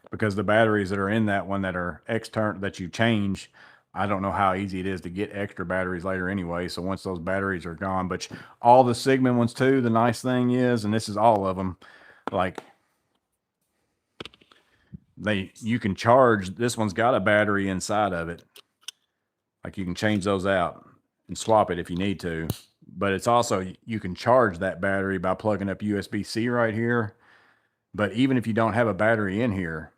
because the batteries that are in that one that are external that you change, I don't know how easy it is to get extra batteries later anyway. So once those batteries are gone, but all the Sigmund ones too, the nice thing is, and this is all of them, like you can charge, this one's got a battery inside of it. Like you can change those out and swap it if you need to, but it's also, you can charge that battery by plugging up USB-C right here. But even if you don't have a battery in here,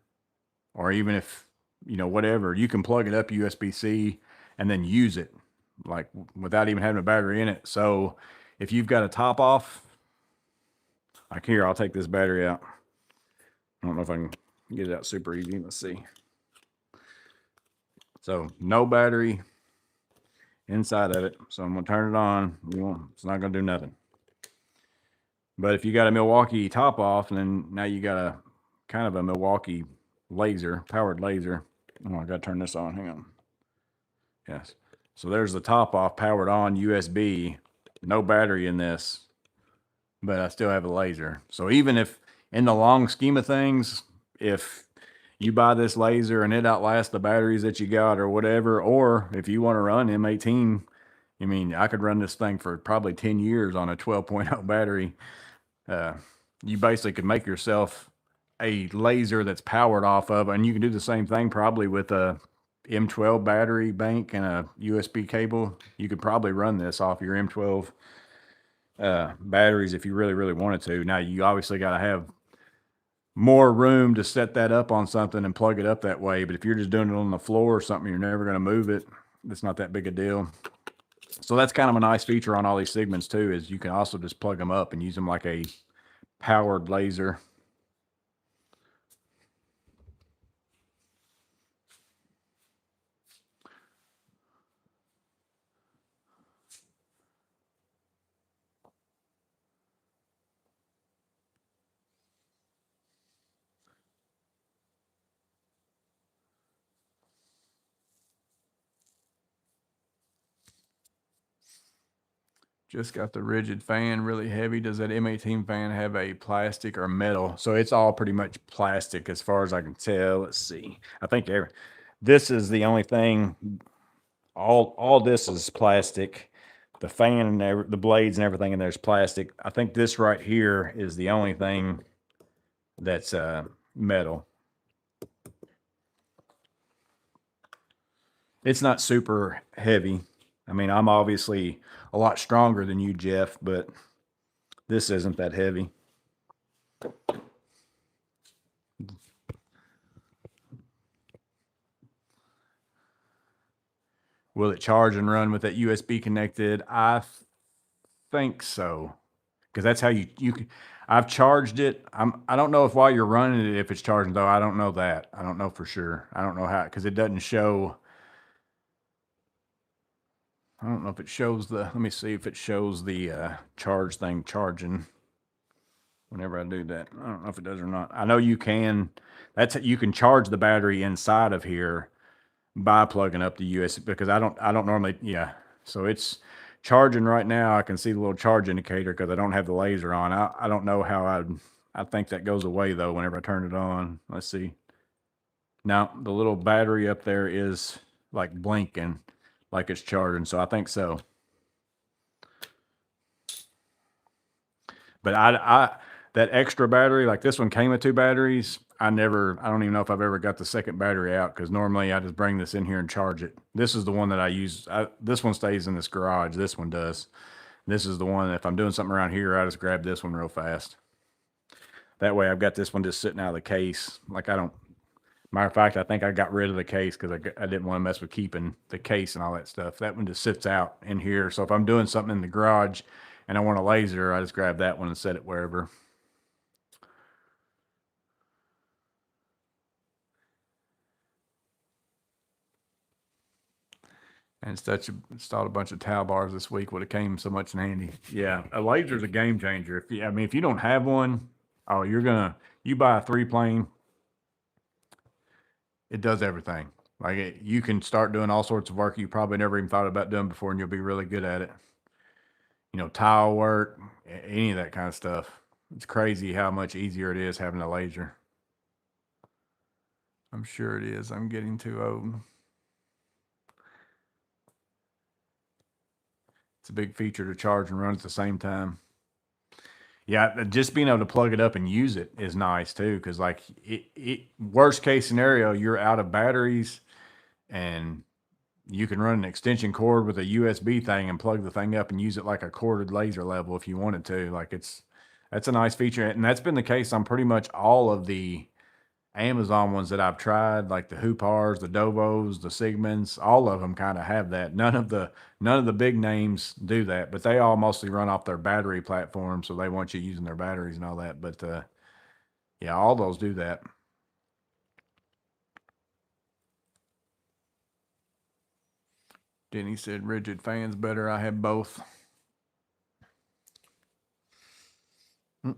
or even if, you know, whatever, you can plug it up USB-C and then use it like without even having a battery in it. So if you've got a top off, like here, I'll take this battery out. I don't know if I can get it out super easy. Let's see. So no battery inside of it. So I'm gonna turn it on. It's not gonna do nothing. But if you got a Milwaukee top off, and then now you got a kind of a Milwaukee laser, powered laser. Oh, I gotta turn this on. Hang on. Yes. So there's the top off, powered on, USB, no battery in this, but I still have a laser. So even if in the long scheme of things, if you buy this laser and it outlasts the batteries that you got or whatever, or if you want to run M18, I mean, I could run this thing for probably 10 years on a 12.0 battery. You basically could make yourself a laser that's powered off of, and you can do the same thing probably with a M12 battery bank and a USB cable. You could probably run this off your M12 batteries if you really, really wanted to. Now, you obviously got to have more room to set that up on something and plug it up that way. But if you're just doing it on the floor or something, you're never going to move it. It's not that big a deal. So that's kind of a nice feature on all these Sigmunds too, is you can also just plug them up and use them like a powered laser. Just got the rigid fan, really heavy. Does that M18 fan have a plastic or metal? So it's all pretty much plastic as far as I can tell. Let's see. I think this is the only thing. All this is plastic. The fan and the blades and everything in there is plastic. I think this right here is the only thing that's metal. It's not super heavy. I mean, I'm obviously a lot stronger than you, Jeff, but this isn't that heavy. Will it charge and run with that USB connected? I think so, because that's how you can. I've charged it. I don't know if while you're running it, if it's charging though. I don't know that. I don't know for sure. I don't know how, because it doesn't show. I don't know if it shows the. Let me see if it shows the charge thing charging. Whenever I do that, I don't know if it does or not. I know you can. You can charge the battery inside of here by plugging up the USB, because I don't normally. Yeah, so it's charging right now. I can see the little charge indicator because I don't have the laser on. I don't know how I think that goes away though whenever I turn it on. Let's see. Now the little battery up there is like blinking, like it's charging. So I think so. But that extra battery, like this one came with 2 batteries. I don't even know if I've ever got the second battery out, because normally I just bring this in here and charge it. This is the one that I use. This one stays in this garage. This one does. This is the one, if I'm doing something around here, I just grab this one real fast. That way I've got this one just sitting out of the case. Matter of fact, I think I got rid of the case because I didn't want to mess with keeping the case and all that stuff. That one just sits out in here. So if I'm doing something in the garage and I want a laser, I just grab that one and set it wherever. And installed a bunch of towel bars this week. Would have came so much in handy. Yeah, a laser is a game changer. If you don't have one, oh, you buy a 3-plane, it does everything. You can start doing all sorts of work you probably never even thought about doing before, and you'll be really good at it. Tile work, any of that kind of stuff. It's crazy how much easier it is having a laser. I'm sure it is. I'm getting too old. It's a big feature to charge and run at the same time. Yeah, just being able to plug it up and use it is nice too, because worst case scenario, you're out of batteries and you can run an extension cord with a USB thing and plug the thing up and use it like a corded laser level if you wanted to. That's a nice feature, and that's been the case on pretty much all of the Amazon ones that I've tried, like the Hoopars, the Dovos, the Sigmans. All of them kind of have that. None of the big names do that, but they all mostly run off their battery platform, so they want you using their batteries and all that. But yeah, all those do that. Denny said rigid fans better. I have both. I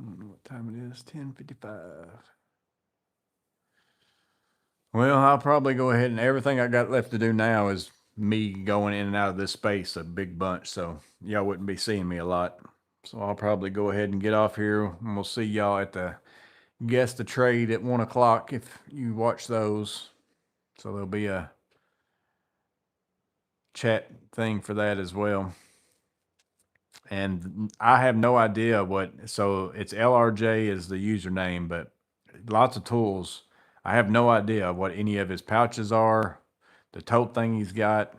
don't know what time it is. 10:55. Well, I'll probably go ahead, and everything I got left to do now is me going in and out of this space a big bunch. So y'all wouldn't be seeing me a lot. So I'll probably go ahead and get off here, and we'll see y'all at the Guess the Trade at 1 o'clock if you watch those. So there'll be a chat thing for that as well. And I have no idea so it's LRJ is the username, but lots of tools. I have no idea what any of his pouches are, the tote thing he's got.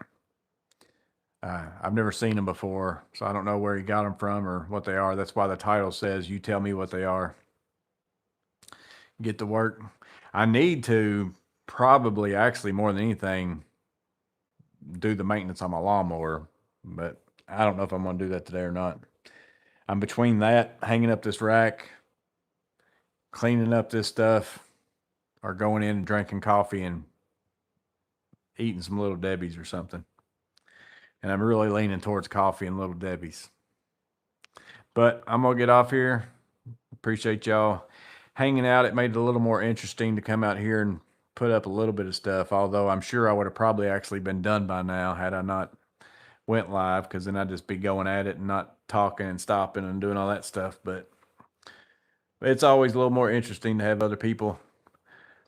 I've never seen them before, so I don't know where he got them from or what they are. That's why the title says, "You tell me what they are." Get to work. I need to probably, actually more than anything, do the maintenance on my lawnmower, but I don't know if I'm going to do that today or not. I'm between that, hanging up this rack, cleaning up this stuff, or going in and drinking coffee and eating some Little Debbie's or something. And I'm really leaning towards coffee and Little Debbie's. But I'm going to get off here. Appreciate y'all hanging out. It made it a little more interesting to come out here and put up a little bit of stuff, although I'm sure I would have probably actually been done by now had I not went live, because then I'd just be going at it and not talking and stopping and doing all that stuff. But it's always a little more interesting to have other people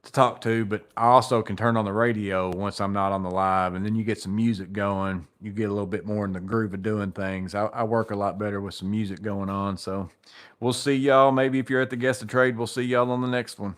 to talk to. But I also can turn on the radio once I'm not on the live, and then you get some music going. You get a little bit more in the groove of doing things. I work a lot better with some music going on. So we'll see y'all. Maybe if you're at the Guest of Trade, we'll see y'all on the next one.